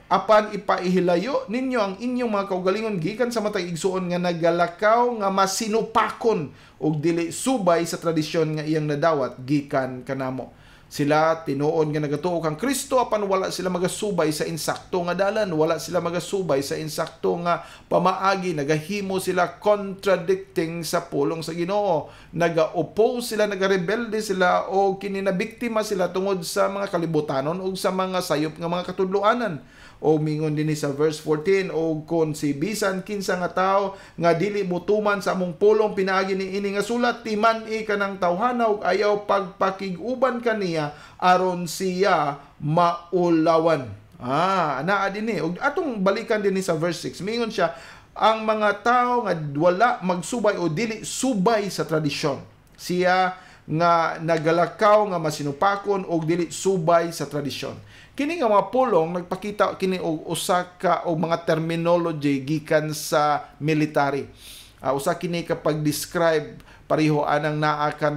apan ipaihilayo ninyo ang inyong mga kaugalingon gikan sa matag igsuon nga nagalakaw nga masinupakon og dili subay sa tradisyon nga iyang nadawat gikan kanamo. Sila tinuod nga nagatuo kang Kristo apan wala sila magasubay sa insakto nga dalan, wala sila magasubay sa insakto nga pamaagi, nagahimo sila contradicting sa pulong sa Ginoo, naga-oppose sila, nagarebelde sila o kininabiktima sila tungod sa mga kalibutanon o sa mga sayop nga mga katudloanan. O mingon din sa verse 14, o kung si bisan kinsa nga tao nga dili motuman sa among pulong pinaagi ni ini nga sulat, timan-i kanang tawhana ug ayaw pagpakig-uban kaniya aron siya maulawan. Naa dinhi. Og atong balikan dinhi sa verse 6, mingon siya, ang mga tao nga wala magsubay o dili subay sa tradisyon, siya nga nagalakaw nga masinupakon og dili subay sa tradisyon. Kini nga mga pulong nagpakita kini og usa ka og mga terminology gikan sa military. Usa kini kapag describe pareho anang naa ka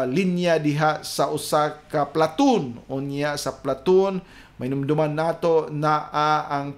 linya diha sa usa ka platoon. Unya sa platoon mainumduman nato na ang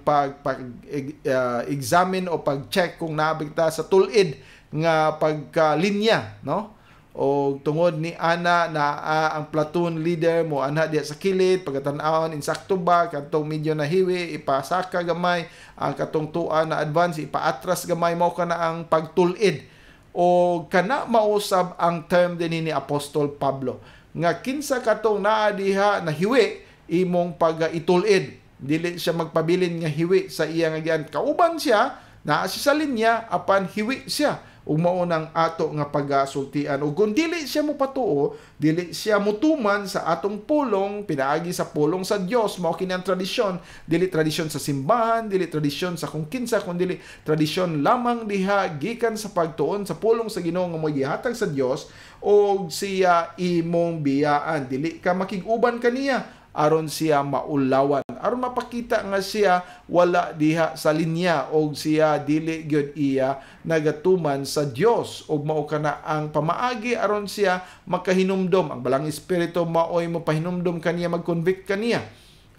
examine o pag-check kung naabigta sa tulid nga pagkalinya, no? O tungod ni ana na ang platoon leader mo ana diya sa kilid pagkatan-awon insakto ba kadtong medyo nahiwi ipasaka gamay, ang katong tuan na advance ipaatras gamay, mao kana ang pagtulid. O kana mausab ang term din ni Apostol Pablo nga kinsa katong naa diha nahiwi imong pag-itulid, dili siya magpabilin nga hiwi sa iya nga gian, kauban siya naa siya sa linya apan hiwi siya. Ug mao nang ato nga pagasultian. Ug kung dili siya mo patuo, dili siya mutuman sa atong pulong, pinaagi sa pulong sa Dios, mao kini ang tradisyon, dili tradisyon sa simbahan, dili tradisyon sa kung kinsa, kun dili tradisyon lamang diha gikan sa pagtuon sa pulong sa Ginoo nga mo'y gihatag sa Dios og siya imong biyaan. Dili ka makig-uban kaniya aron siya maulawan, aron mapakita nga siya wala diha sa linya og siya dili gyud iya nagatuman sa Dios, og mao kana ang pamaagi aron siya makahinumdom. Ang balang espiritu maoy mo pahinumdom kaniya, mag-convict kaniya.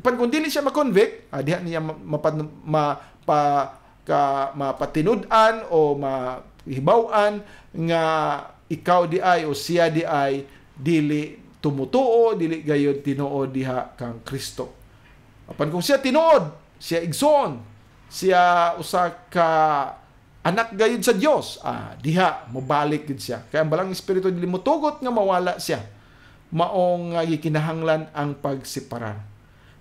Pan kung dili siya ma-convict, diha niya mapatinud-an o mahibaw-an nga ikaw di ay o siya di ay dili tumutuo dili gayud tinuod diha kang Kristo. Apan kung siya tinuod, siya igsoon, siya usa ka anak gayud sa Dios, diha mobalik gid siya. Kaya ang balang espiritu dili motugot nga mawala siya. Maong gikinahanglan ang pagseparar.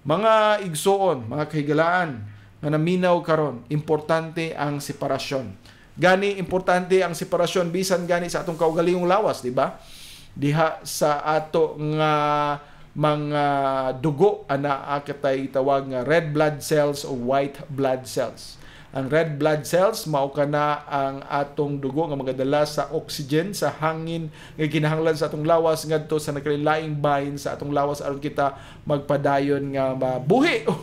Mga igsoon, mga kahigalaan nga naminaw karon, importante ang separasyon. Gani importante ang separasyon bisan gani sa atong kaugalingong lawas, di ba? Diha sa ato nga mga dugo ana katay tawag nga red blood cells o white blood cells. Ang red blood cells mao kana ang atong dugo nga magadala sa oxygen sa hangin nga kinahanglan sa atong lawas ngadto sa nagkalaing bahin sa atong lawas aron kita magpadayon nga mabuhi o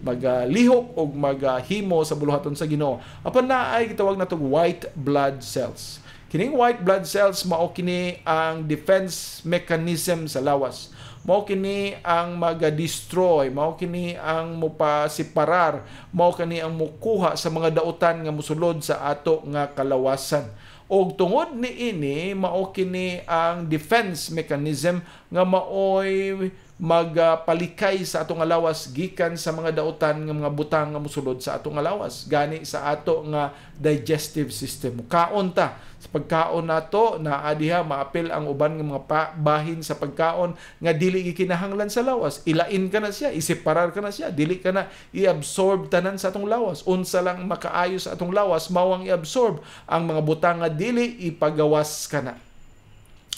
maglihok o maghimo sa buluhaton sa Ginoo. Apan naay gitawag natong white blood cells. Kining white blood cells mao kini ang defense mechanism sa lawas. Mao kini ang maga-destroy, mao kini ang mopasiparar, mao kini ang mukuha sa mga dautan nga mosulod sa ato nga kalawasan. Og tungod niini mao kini ang defense mechanism nga maoy magpalikay sa atong lawas gikan sa mga dautan nga mga butang nga mosulod sa atong lawas gani sa ato nga digestive system. Kaon ta sa pagkaon nato naa diha maapil ang uban nga mga bahin sa pagkaon nga dili gikinahanglan sa lawas. Ilain ka na siya, iseparar ka na siya, dili ka na i-absorb tanan sa atong lawas. Unsa lang makaayo sa atong lawas mao ang i-absorb ang mga butang nga dili ipagawas ka na.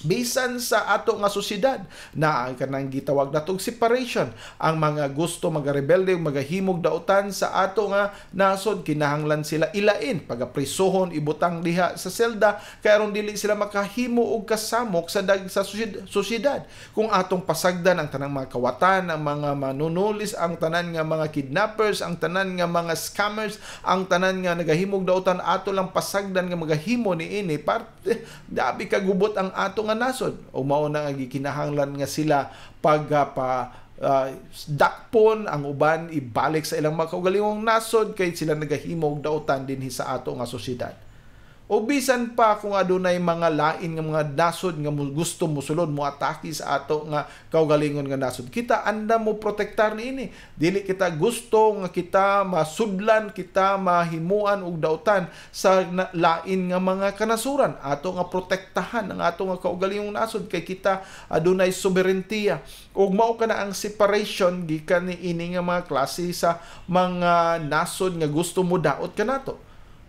Bisan sa ato nga sosyedad na ang kanang gitawag natong separation, ang mga gusto magarebelde magahimog dautan sa ato nga nasod kinahanglan sila ilain pagaprisohon ibutang diha sa selda kay aron dili sila makahimo og kasamok sa sosyedad. Kung atong pasagdan ang tanang mga kawatan, ang mga manunulis, ang tanan nga mga kidnappers, ang tanan nga mga scammers, ang tanan nga nagahimog dautan ato lang pasagdan nga magahimo niini parte dabi kagubot ang ato nga nasod o mao na nga gikinahanglan nga sila dakpon ang uban ibalik sa ilang mga kaugalingong nasod kay sila nagahimo og dautan dinhi sa ato nga sosyedad. O bisan pa kung adunay mga lain nga mga nasod nga gusto mosulod mo atake sa ato nga kaugalingon nga nasod, kita anda mo protektar niini. Dili kita gusto nga kita masudlan, kita mahimuan og dautan sa lain nga mga kanasuran. Ato nga protektahan ang ato nga kaugalingong nasod kay kita adunay soberentiya. Ug mao kana ang separation gikan niini nga mga klase sa mga nasod nga gusto mo daot kanato.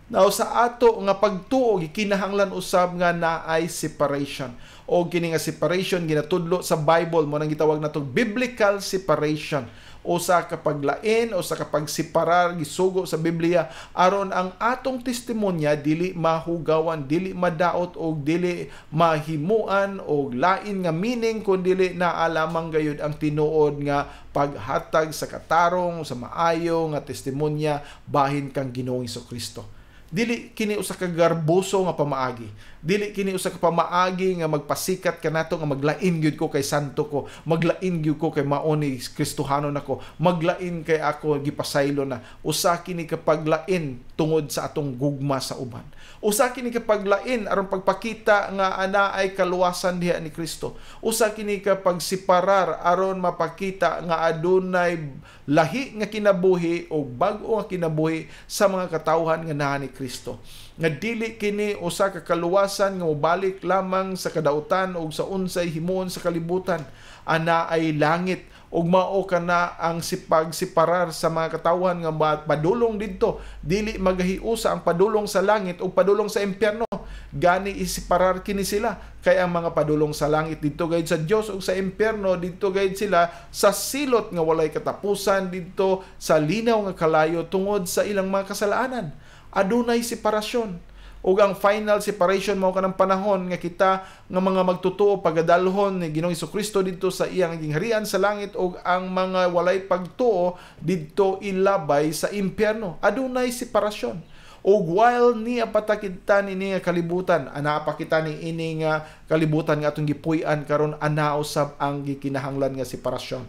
Now sa ato nga pagtuo gikinahanglan usab nga naay separation. O kini nga separation ginatudlo sa Bible mo nang gitawag natong biblical separation. O sa kapaglain o sa kapagseparar gisugo sa Biblia aron ang atong testimonya dili mahugawan, dili madaot o dili mahimuan og lain nga meaning kun dili naa lamang gayud ang tinuod nga paghatag sa katarong sa maayo nga testimonya bahin kang Ginoong Hesukristo. Dili kini usa ka garbuso nga pamaagi. Dili kini usa ka pamaagi nga magpasikat kanato nga maglain gyud ko kay santo ko, maglain gyud ko kay mao ni Kristohanon ako, maglain kay ako gipasaylo na. Usa kini ka paglain tungod sa atong gugma sa uban. Usa kini ka paglain aron pagpakita nga ana ay kaluwasan diha ni Kristo. Usa kini ka pagseparar aron mapakita nga adunay lahi nga kinabuhi o bag-o nga kinabuhi sa mga katawhan nga naa ni Kristo. Nga dili kini usa ka kaluwasan nga mobalik lamang sa kadautan o sa unsay himuon sa kalibutan. Ana ay langit ug mao kana ang pagseparar sa mga katawhan nga padulong didto. Dili magahiusa ang padulong sa langit ug padulong sa impyerno. Gani iseparar kini sila kay ang mga padulong sa langit didto gayud sa Dios ug sa impyerno didto gayud sila sa silot nga walay katapusan didto sa linaw nga kalayo tungod sa ilang mga kasalanan. Adunay separasyon. Ug ang final separation mao kanang panahon nga kita nga mga magtutuo pagadalhon ni Ginoong Hesukristo didto sa iyang gingharian sa langit ug ang mga walay pagtuo didto ilabay sa impyerno. Adunay separasyon. Ug while niya patakitan ini nga kalibutan, ana pa kita ni ini nga kalibutan nga atong gipuy-an karon ana usab ang gikinahanglan nga separasyon.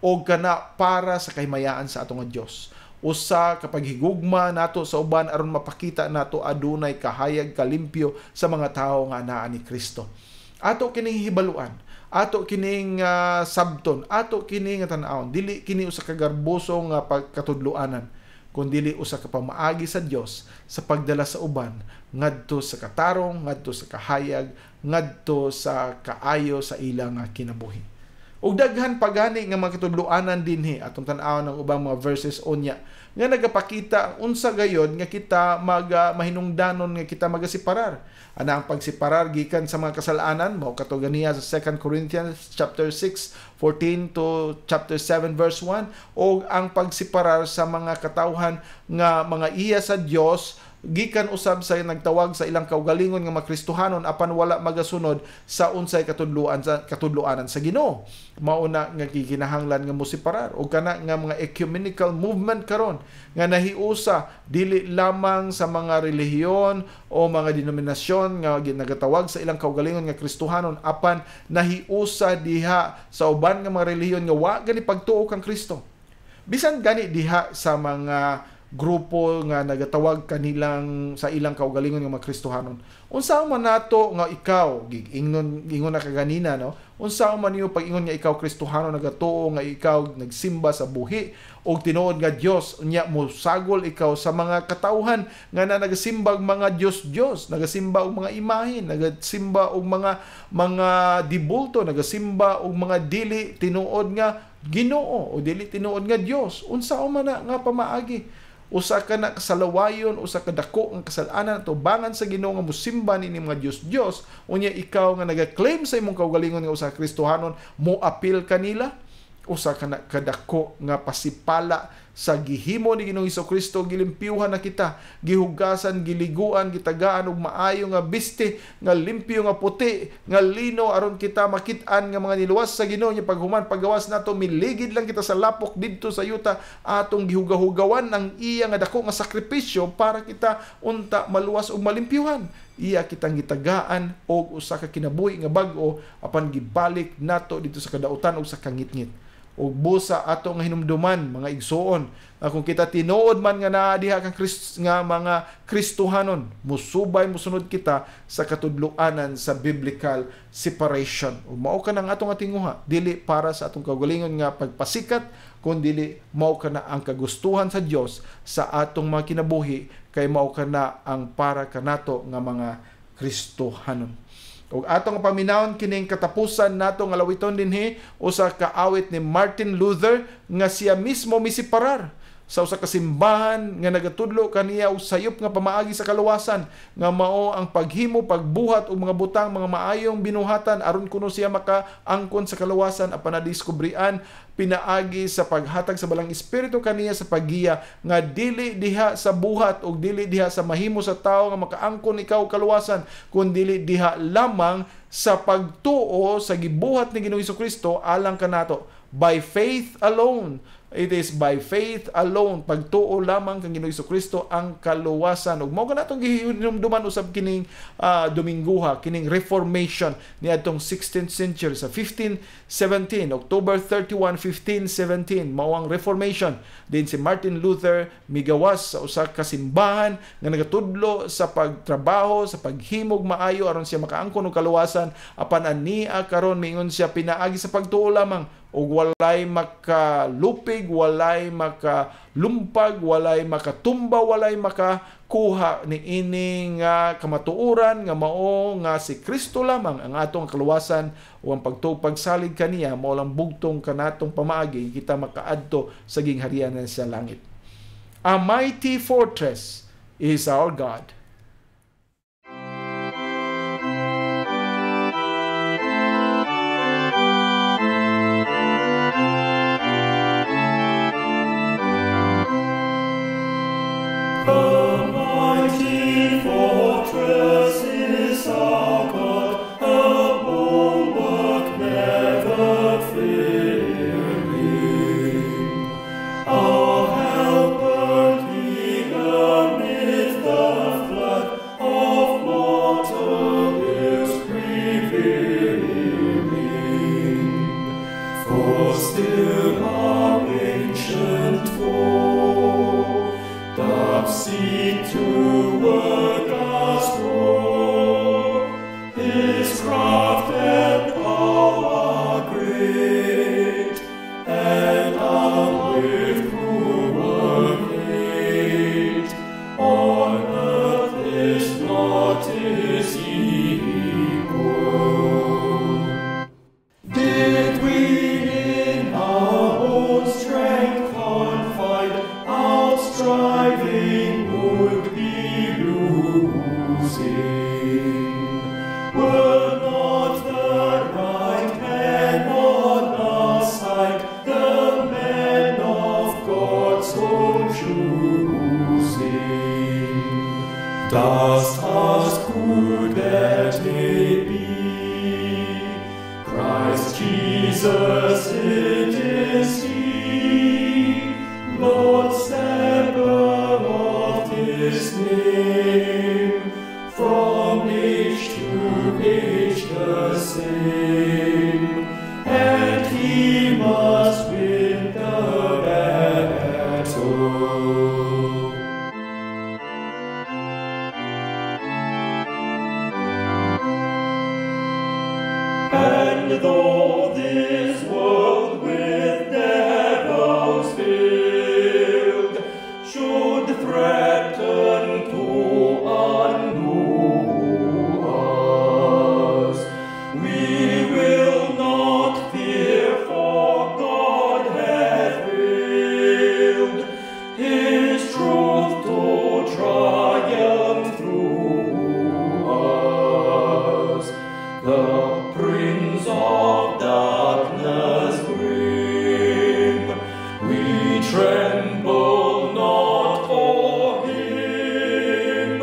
Og kana para sa kahimayaan sa atong Dios. Usa kapag higugma nato sa uban aron mapakita nato adunay kahayag kalimpyo sa mga tawo nga naa ni Kristo. Ato kining hibaluan, ato kining sabton, ato kini nga tan-awon, dili kini usa ka garboso nga pagkatudloanan, kun dili usa ka pamaagi sa Dios sa pagdala sa uban ngadto sa katarong, ngadto sa kahayag, ngadto sa kaayo sa ilang kinabuhi. Ug daghan pagani nga mga katudloanan dinhi atong tan-awon ng ubang mga verses onya nga nagapakita unsa gayod nga kita mahinungdanon nga kita magasiparar. Ana ang pagsiparar gikan sa mga kasalanan mao kato ganiya sa 2 Corinthians chapter 6:14 to chapter 7 verse 1, o ang pagsiparar sa mga katawhan nga mga iya sa Dios gikan usab sa nagtawag sa ilang kaugalingon nga makristohanon apan wala magasunod sa unsay katudloanan sa Ginoo. Mauna nga gikinahanglan nga mosiparar o kana nga mga ecumenical movement karon nga nahiusa dili lamang sa mga relihiyon o mga denominasyon nga nagatawag sa ilang kaugalingon nga kristohanon apan nahiusa diha sa uban nga mga relihiyon nga wa gani pagtuo kang Kristo. Bisan gani diha sa mga grupo nga nagatawag kanilang sa ilang kaugalingon nga mga kristohanon. Unsa man nato nga ikaw ingon na kaganina, no? Unsa man niyo pag ingon nga ikaw kristohanon nagatuo nga ikaw nagsimba sa buhi og tinuod nga Dios, unya mo sagol ikaw sa mga katawhan nga nagasimba og mga Dios, nagasimba og mga imahen, nagasimba og mga dibulto, nagasimba og mga dili tinuod nga Ginoo o dili tinuod nga Dios. Unsa man na nga pamaagi? Usa ka na kasalawayon, usa ka dako ang kasalanan tubangan sa Ginoo nga mosimba nini mga Dios, unya ikaw nga naga-claim sa imong kaugalingon nga usa ka kristohanon, mo apil kanila, usa ka na kadako nga pasipala sa gihimo ni Ginoong Hesukristo, gilimpyuhan na kita, gihugasan, giliguan, gitagaan og maayo nga biste, nga limpyo nga puti, nga lino aron kita makit-an nga mga niluwas sa Ginoo nya paghuman paggawas nato miligid lang kita sa lapok didto sa yuta atong gihugahugawan ang iya nga dako nga sakripisyo para kita unta maluwas og malimpyuhan. Iya kitang gitagaan og usa ka kinabuhi nga bag-o apan gibalik nato dito sa kadautan og sa kangitngit. O busa ato nga hinumduman mga igsoon kung kita tinuod man nga naa diha kang nga mga kristohanon, musubay musunod kita sa katudloanan sa biblical separation. O mao ka nang atong atinguha, dili para sa atong kaugalingon nga pagpasikat, kundi mao ka na ang kagustuhan sa Dios sa atong mga kinabuhi, kay mao ka na ang para kanato nga mga kristohanon. Ug atong paminawon kining katapusan nato nga lawiton dinhi usa ka awit ni Martin Luther nga siya mismo misiparar sa usa ka simbahan nga nagatudlo kaniya og sayop nga pamaagi sa kaluwasan nga mao ang paghimo pagbuhat og mga butang mga maayong binuhatan aron kuno siya makaangkon sa kaluwasan apan nadiskubrian pinaagi sa paghatag sa balang espiritu kaniya sa paggiya nga dili diha sa buhat o dili diha sa mahimo sa tao nga makaangkon ikaw kaluwasan kundi diha lamang sa pagtuo sa gibuhat ni Ginoong Hesukristo alang kanato by faith alone. It is by faith alone, pagtuo lamang kang Ginoong Hesukristo ang kaluwasan. Ug mao kanatong gihinumduman usab kining Dominguha, kining Reformation niadtong 16th century sa 1517, October 31, 1517, mao ang Reformation. Din si Martin Luther migawas sa usa ka simbahan nga nagatudlo sa pagtrabaho, sa paghimog maayo aron siya makaangkon og kaluwasan apan ania karon miingon siya pinaagi sa pagtuo lamang ug walay makalupig, walay makalumpag, walay makatumba, walay makakuha ni ining kamatuoran nga mao nga si Kristo lamang ang atong kaluwasan o ang pagsalig kaniya mao lang bugtong kanatong pamaagi kita makaadto sa gingharian sa langit. A mighty fortress is our God. A mighty fortress is our God, a bulwark never failing. Our helper, He amid the flood of mortal ills prevailing. For still our ancient foe doth seek to work us woe. His craft and power Just as good let it be. Christ Jesus, it is He, Lord Sabaoth His name, from age to age the same, and He must win the battle. And though this world with devils filled should threaten to undo us, we will not fear, for God hath willed His truth to triumph through us. The Prince of darkness grim, we tremble not for him.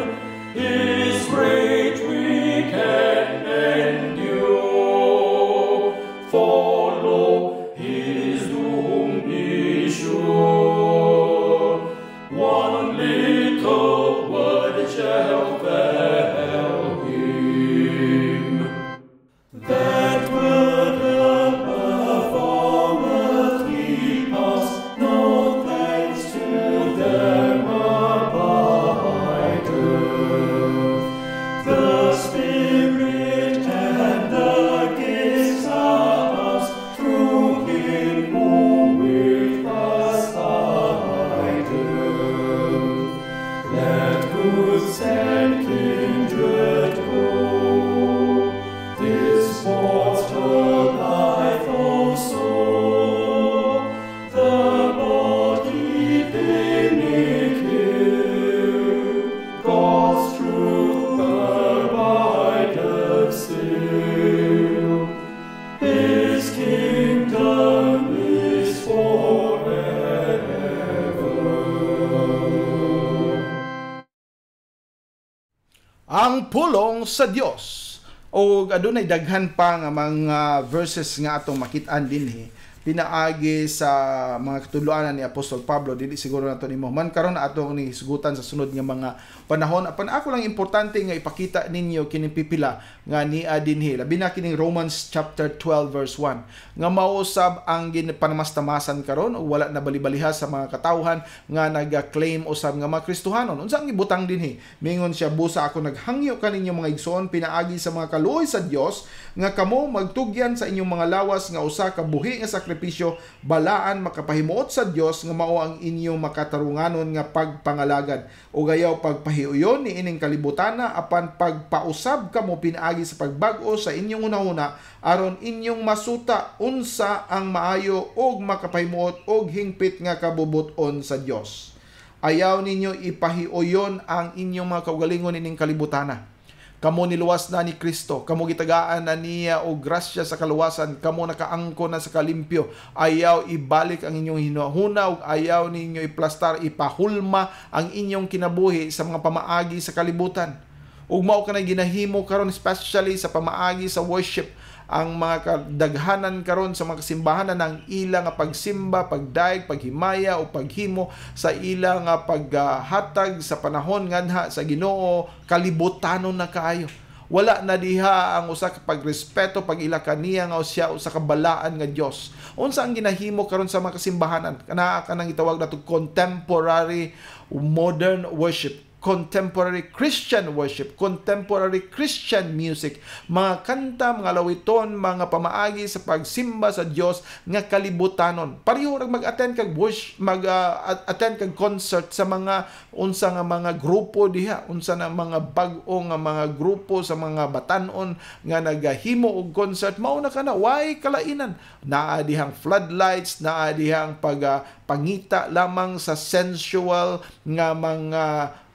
His rage we can endure, for lo, his doom is sure. One little word shall fail him. That word performeth keep us, no thanks to them abideth. The Spirit and the gifts are us, through Him who with us abideth. Let goods and kindred go, this mortal life also, the body they make here, God's truth abideth still. His kingdom is forever. Ang pulong sa Dios. O adunay daghan pa nga mga verses nga atong makit-an dinhi pinaagi sa mga katuluanan ni Apostol Pablo. Dili siguro nato nimo man karon atong ni sugutan sa sunod nga mga panahon. Apan ako lang importante nga ipakita ninyo kining pipila nga niya dinhi, labi na kining Romans chapter 12 verse 1 nga mausab ang ginpanamastamasan karon o wala na balibaliha sa mga katawhan nga naga-claim usab nga mga Kristohanon. Unsa ang gibutang dinhi? Mingon siya, busa ako naghangyo kaninyo mga igsoon pinaagi sa mga kaluoy sa Dios nga kamo magtugyan sa inyong mga lawas nga usa ka buhi nga sakripisyo, balaan makapahimuot sa Dios nga mao ang inyong makatarunganon nga pagpangalagad o gayaw pagpahiuyon ni ining kalibutana apan pagpausab kamo pinaagi sa pagbag-o sa inyong una-una aron inyong masuta unsa ang maayo og makapahimuot og hingpit nga kabubuton sa Dios. Ayaw ninyo ipahiuyon ang inyong mga kaugalingon ining kalibutana. Kamo niluwas na ni Kristo, kamo gitagaan na niya og grasya sa kaluwasan, kamo nakaangko na sa kalimpyo. Ayaw ibalik ang inyong hinahuna ug ayaw ninyo iplastar, ipahulma ang inyong kinabuhi sa mga pamaagi sa kalibutan. Ug mao kanay ginahimo karon especially sa pamaagi sa worship, ang mga kadaghanan karon sa mga kasimbahanan ng ilang nga pagsimba, pagdaig, paghimaya o paghimo sa ilang nga paghatag sa panahon nganha sa Ginoo, kalibutanon na kaayo. Wala na diha ang usa ka pagrespeto, pag-ila kaniya nga siya usa ka balaan nga Dios. Unsa ang ginahimo karon sa mga kasimbahanan? Kana kanang itawag nato contemporary modern worship, contemporary Christian worship, contemporary Christian music, mga kanta, mga lawiton, mga pamaagi sa pagsimba sa Dios nga kalibutanon. Pareho ra mag-attend kag attend kag concert sa mga unsa nga mga grupo diha, unsa na mga bag-o nga mga grupo sa mga batan-on nga nagahimo og concert, mao na kana way kalainan. Naa dihang floodlights, naa dihang pangita lamang sa sensual nga mga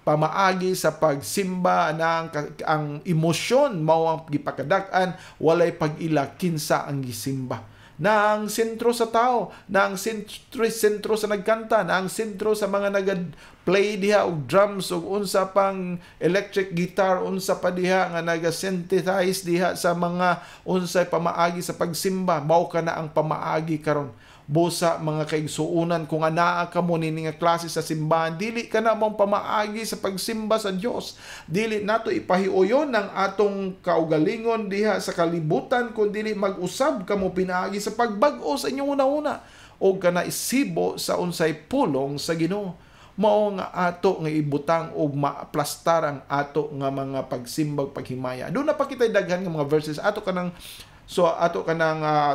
pamaagi sa pagsimba na ang emosyon mao ang gipakadak-an, walay pag-ila kinsa ang gisimba. na ang sentro sa tao, na ang sentro sa nagkanta, na ang sentro sa mga nag-play diha og drums ug unsa pang electric guitar, unsa pa diha nga naga-synthesize diha sa mga unsay pamaagi sa pagsimba, mao ka na ang pamaagi karon. Busa mga kaigsuunan, kung anaa ka mo nini nga klase sa simbahan, dili ka na mong pamaagi sa pagsimba sa Dios. Dili nato ipahiuyon ng atong kaugalingon diha sa kalibutan, kung dili mag-usab ka mo pinaagi sa pagbag-o sa inyong una-una o ka na isibo sa unsay pulong sa Ginoo. Mao nga ato nga ibutang o maaplastar ang ato nga mga pagsimbag, paghimaya. Doon na pa kita'y daghan nga mga verses ato kanang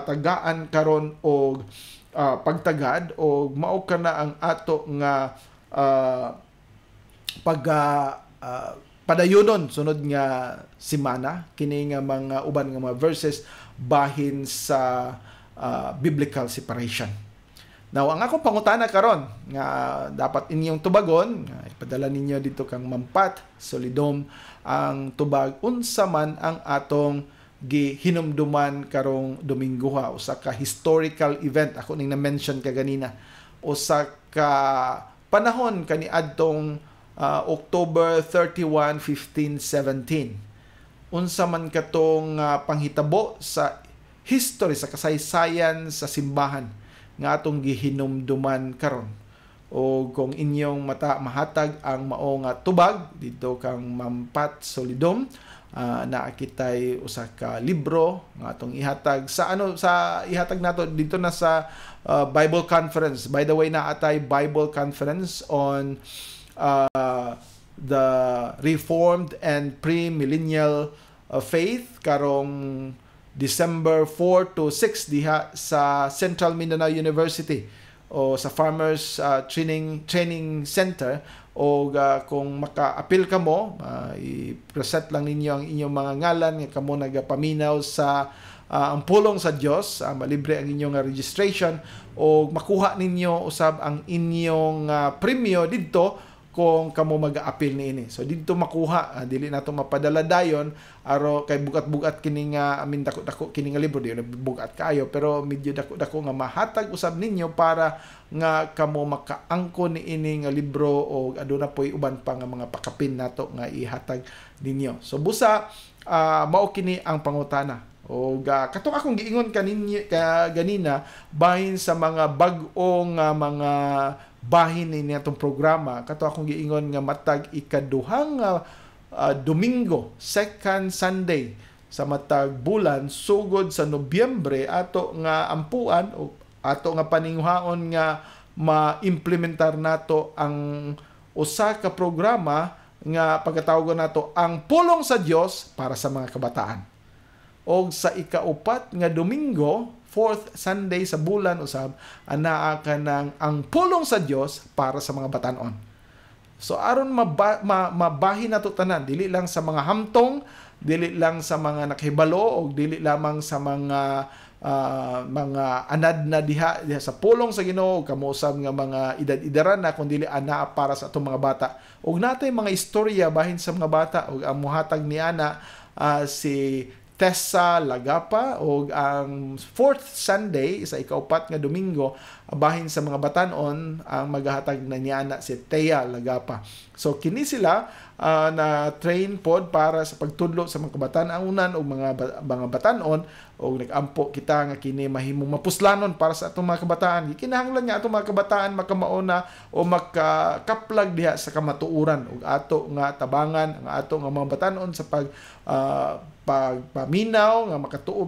tagaan karon og pagtagad o mao ka na ang ato nga padayonon sunod nga semana kini nga mga uban nga mga verses bahin sa biblical separation. Now ang akong pangutana karon nga dapat inyong tubagon, ipadala ninyo dito kang Mampat Solidom ang tubag unsa man ang atong gihinumduman karong Domingo usa ka historical event ako ning na-mention kaganina, usa ka panahon kaniadtong October 31, 1517. Unsa man katong panghitabo sa history sa kasaysayan sa simbahan nga atong gihinumduman karon. O kung inyong mahatag ang mao nga tubag dito kang Mampat Solidom, na kitay usa ka libro nga atong ihatag sa ihatag nato dito na sa Bible Conference. By the way, naatay Bible Conference on the Reformed and Premillennial Faith karong December 4 to 6 diha sa Central Mindanao University o sa Farmers Training Center. O kung maka-appeal ka mo, i-present lang ninyo ang inyong mga ngalan nga kamo nagapaminaw sa ang pulong sa Dios, malibre ang inyong registration o makuha ninyo usab ang inyong premyo didto kung kamo mag-appeal niini. So didto makuha, dili nato mapadala dayon aro kay bugat-bugat kini nga amin dako-dako kini nga libro, di bugat kayo pero medyo dako-dako nga mahatag usab ninyo para nga kamo makaangkon niini nga libro o aduna poy uban pa nga mga pakapin nato nga ihatag ninyo. So busa mao kini ang pangutana. O katong akong giingon ganina bahin sa mga bag-ong mga bahin ni atong programa, kato akong giingon nga matag ikaduhang Domingo, second Sunday sa matag bulan sugod sa Nobyembre ato nga ampuan o ato nga paninghaon nga ma-implementar nato ang usa ka programa nga pagkatawag nato ang Pulong sa Dios para sa mga kabataan. O sa ikaupat nga Domingo, fourth Sunday sa bulan usab, anaa ka ng ang Pulong sa Dios para sa mga batanon. So aron mabahin nato tanan, dili lang sa mga hamtong, dili lang sa mga nakahibalo o dili lamang sa mga anad na diha sa pulong sa Ginoo, kamo usab nga mga edad-idaran na kundi anaa para sa atong mga bata. Og natay mga istorya bahin sa mga bata og ang muhatag ni ana si Tessa Lagapa o ang fourth Sunday sa ikaupat nga Domingo bahin sa mga batanon ang maghahatag na niana si Thea Lagapa. So kini sila na train pod para sa pagtudlo sa mga kabatan-anan o mga batanon o nag-ampo kita nga kini mahimong mapuslanon para sa atong mga kabataan. Kinahanglan nga atong mga kabataan makamauna o makakaplag diha sa kamatuoran o ato nga tabangan ang ato nga mga batanon sa pagpaminaw nga makatuo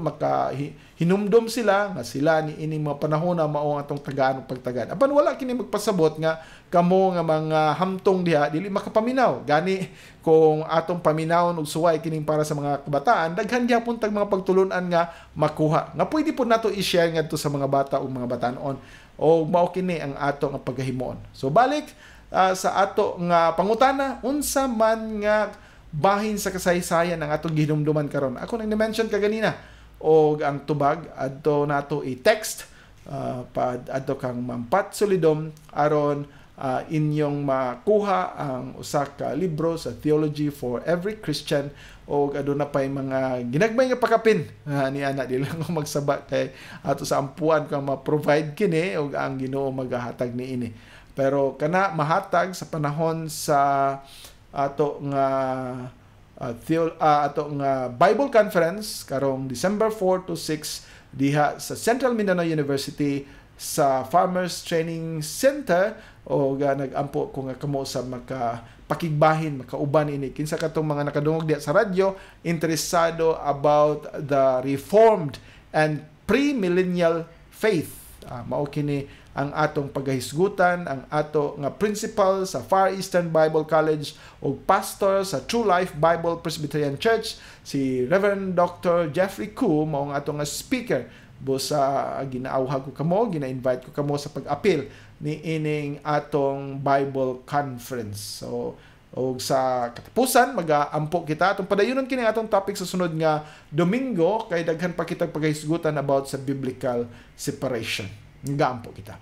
hinumdom sila nga sila ni ining mga panahon na mao atong tagaan ug pagtagad. Apan wala kini magpasabot nga kamo nga mga hamtong diha dili makapaminaw. Gani kung atong paminawon og suway kining para sa mga kabataan, daghan gyapon tag mga pagtulunan nga makuha. Nga pwede po nato i-share ngadto sa mga bata o mga batanon. O mao kini ang ato nga paghimuon. So balik sa ato nga pangutana, unsa man nga bahin sa kasaysayan ang atong gihinumduman karon. Ako nang ni-mention kaganina og ang tubag adto nato i-text adto kang Mampat Solidom aron inyong makuha ang usa ka libro sa Theology for Every Christian o aduna pay mga ginagmay nga pakapin ni ana di lang ko magsaba kay ato sa ampuan ka ma-provide kini og ang Ginoo magahatag niini. Pero kana mahatag sa panahon sa ato nga ato nga Bible Conference karong December 4 to 6 diha sa Central Mindanao University sa Farmers Training Center o nagampo ko nga kamo sa makapakigbahin, makauban ini. Kinsa katong mga nakadungog diya sa radyo, interesado about the Reformed and Pre-Millennial Faith. Mao kini ang atong paghisgutan, ang ato nga principal sa Far Eastern Bible College o pastor sa True Life Bible Presbyterian Church, si Reverend Dr. Jeffrey Koo, mao ang atong nga speaker. Busa ginaawhag ko kamo, gina-invite ko kamo sa pag-apil ni ining atong Bible Conference. So, o sa katapusan, mag-aampo kita. Atong padayunon kini atong topic sa sunod nga Domingo, kay daghan pa kitang paghisgutan about sa biblical separation. Nagaampo kita.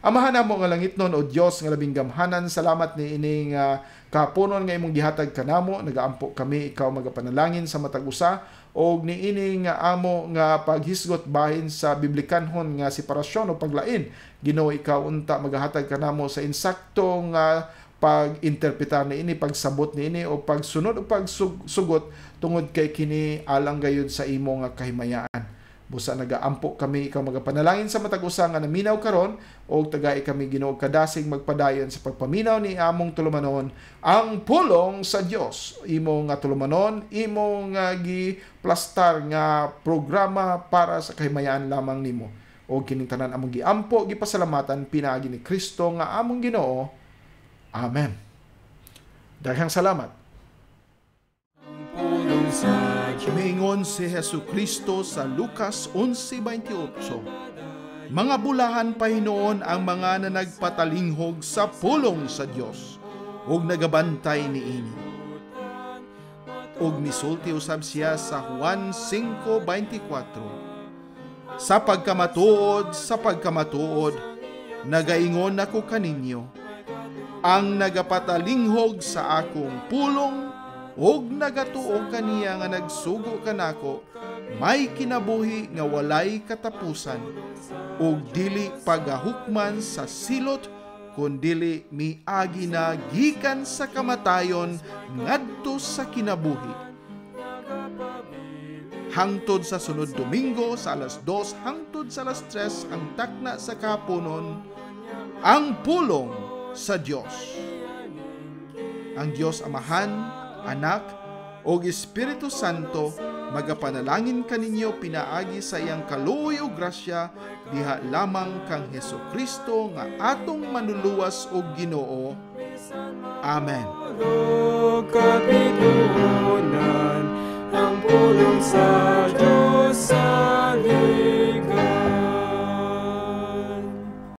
Amahan namo nga langit nun, o Dios nga labing gamhanan, salamat ni ining kahaponon nga imong gihatag kanamo. Nagaampo kami, ikaw magapanalangin sa matag usa og niini nga amo nga paghisgot bahin sa biblikanhon nga separasyon o paglain. Ginoo, ikaw unta magahatag kanamo sa insaktong pag-interpretar niini, pagsabot niini o pagsunod o pagsugot tungod kay kini alang gayud sa imo nga kahimayaan. Busa nagaampo kami, ikaw magapanalangin sa matag usa nga naminaw karon og tagai kami Ginoo kadasig magpadayon sa pagpaminaw ni among tulumanon ang pulong sa Dios. Imo nga tulumanon, imo nga giplastar nga programa para sa kahimayaan lamang nimo. Og kining tanan among giampo, gipasalamatan pinaagi ni Kristo nga among Ginoo. Amen. Daghang salamat. Mingon si Jesucristo sa Lucas 11:28. Mga bulahan pa hinoon ang mga na nagpatalinghog sa pulong sa Dios ug nagabantay niini. Ug misulti usab siya sa Juan 5:24. Sa pagkamatuod, nagaingon ako kaninyo, ang nagapatalinghog sa akong pulong og nagatuo kaniya nga nagsugo kanako, may kinabuhi nga walay katapusan, og dili pagahukman sa silot, kundili miagi na gikan sa kamatayon ngadto sa kinabuhi. Hangtod sa sunod Domingo sa alas 2 hangtod sa alas 3 ang takna sa kahaponon, ang pulong sa Dios. Ang Dios Amahan, Anak, o Espiritu Santo, magapanalangin kaninyo pinaagi sa iyang kaluoy o grasya, diha lamang kang Hesukristo nga atong manuluwas o Ginoo. Amen.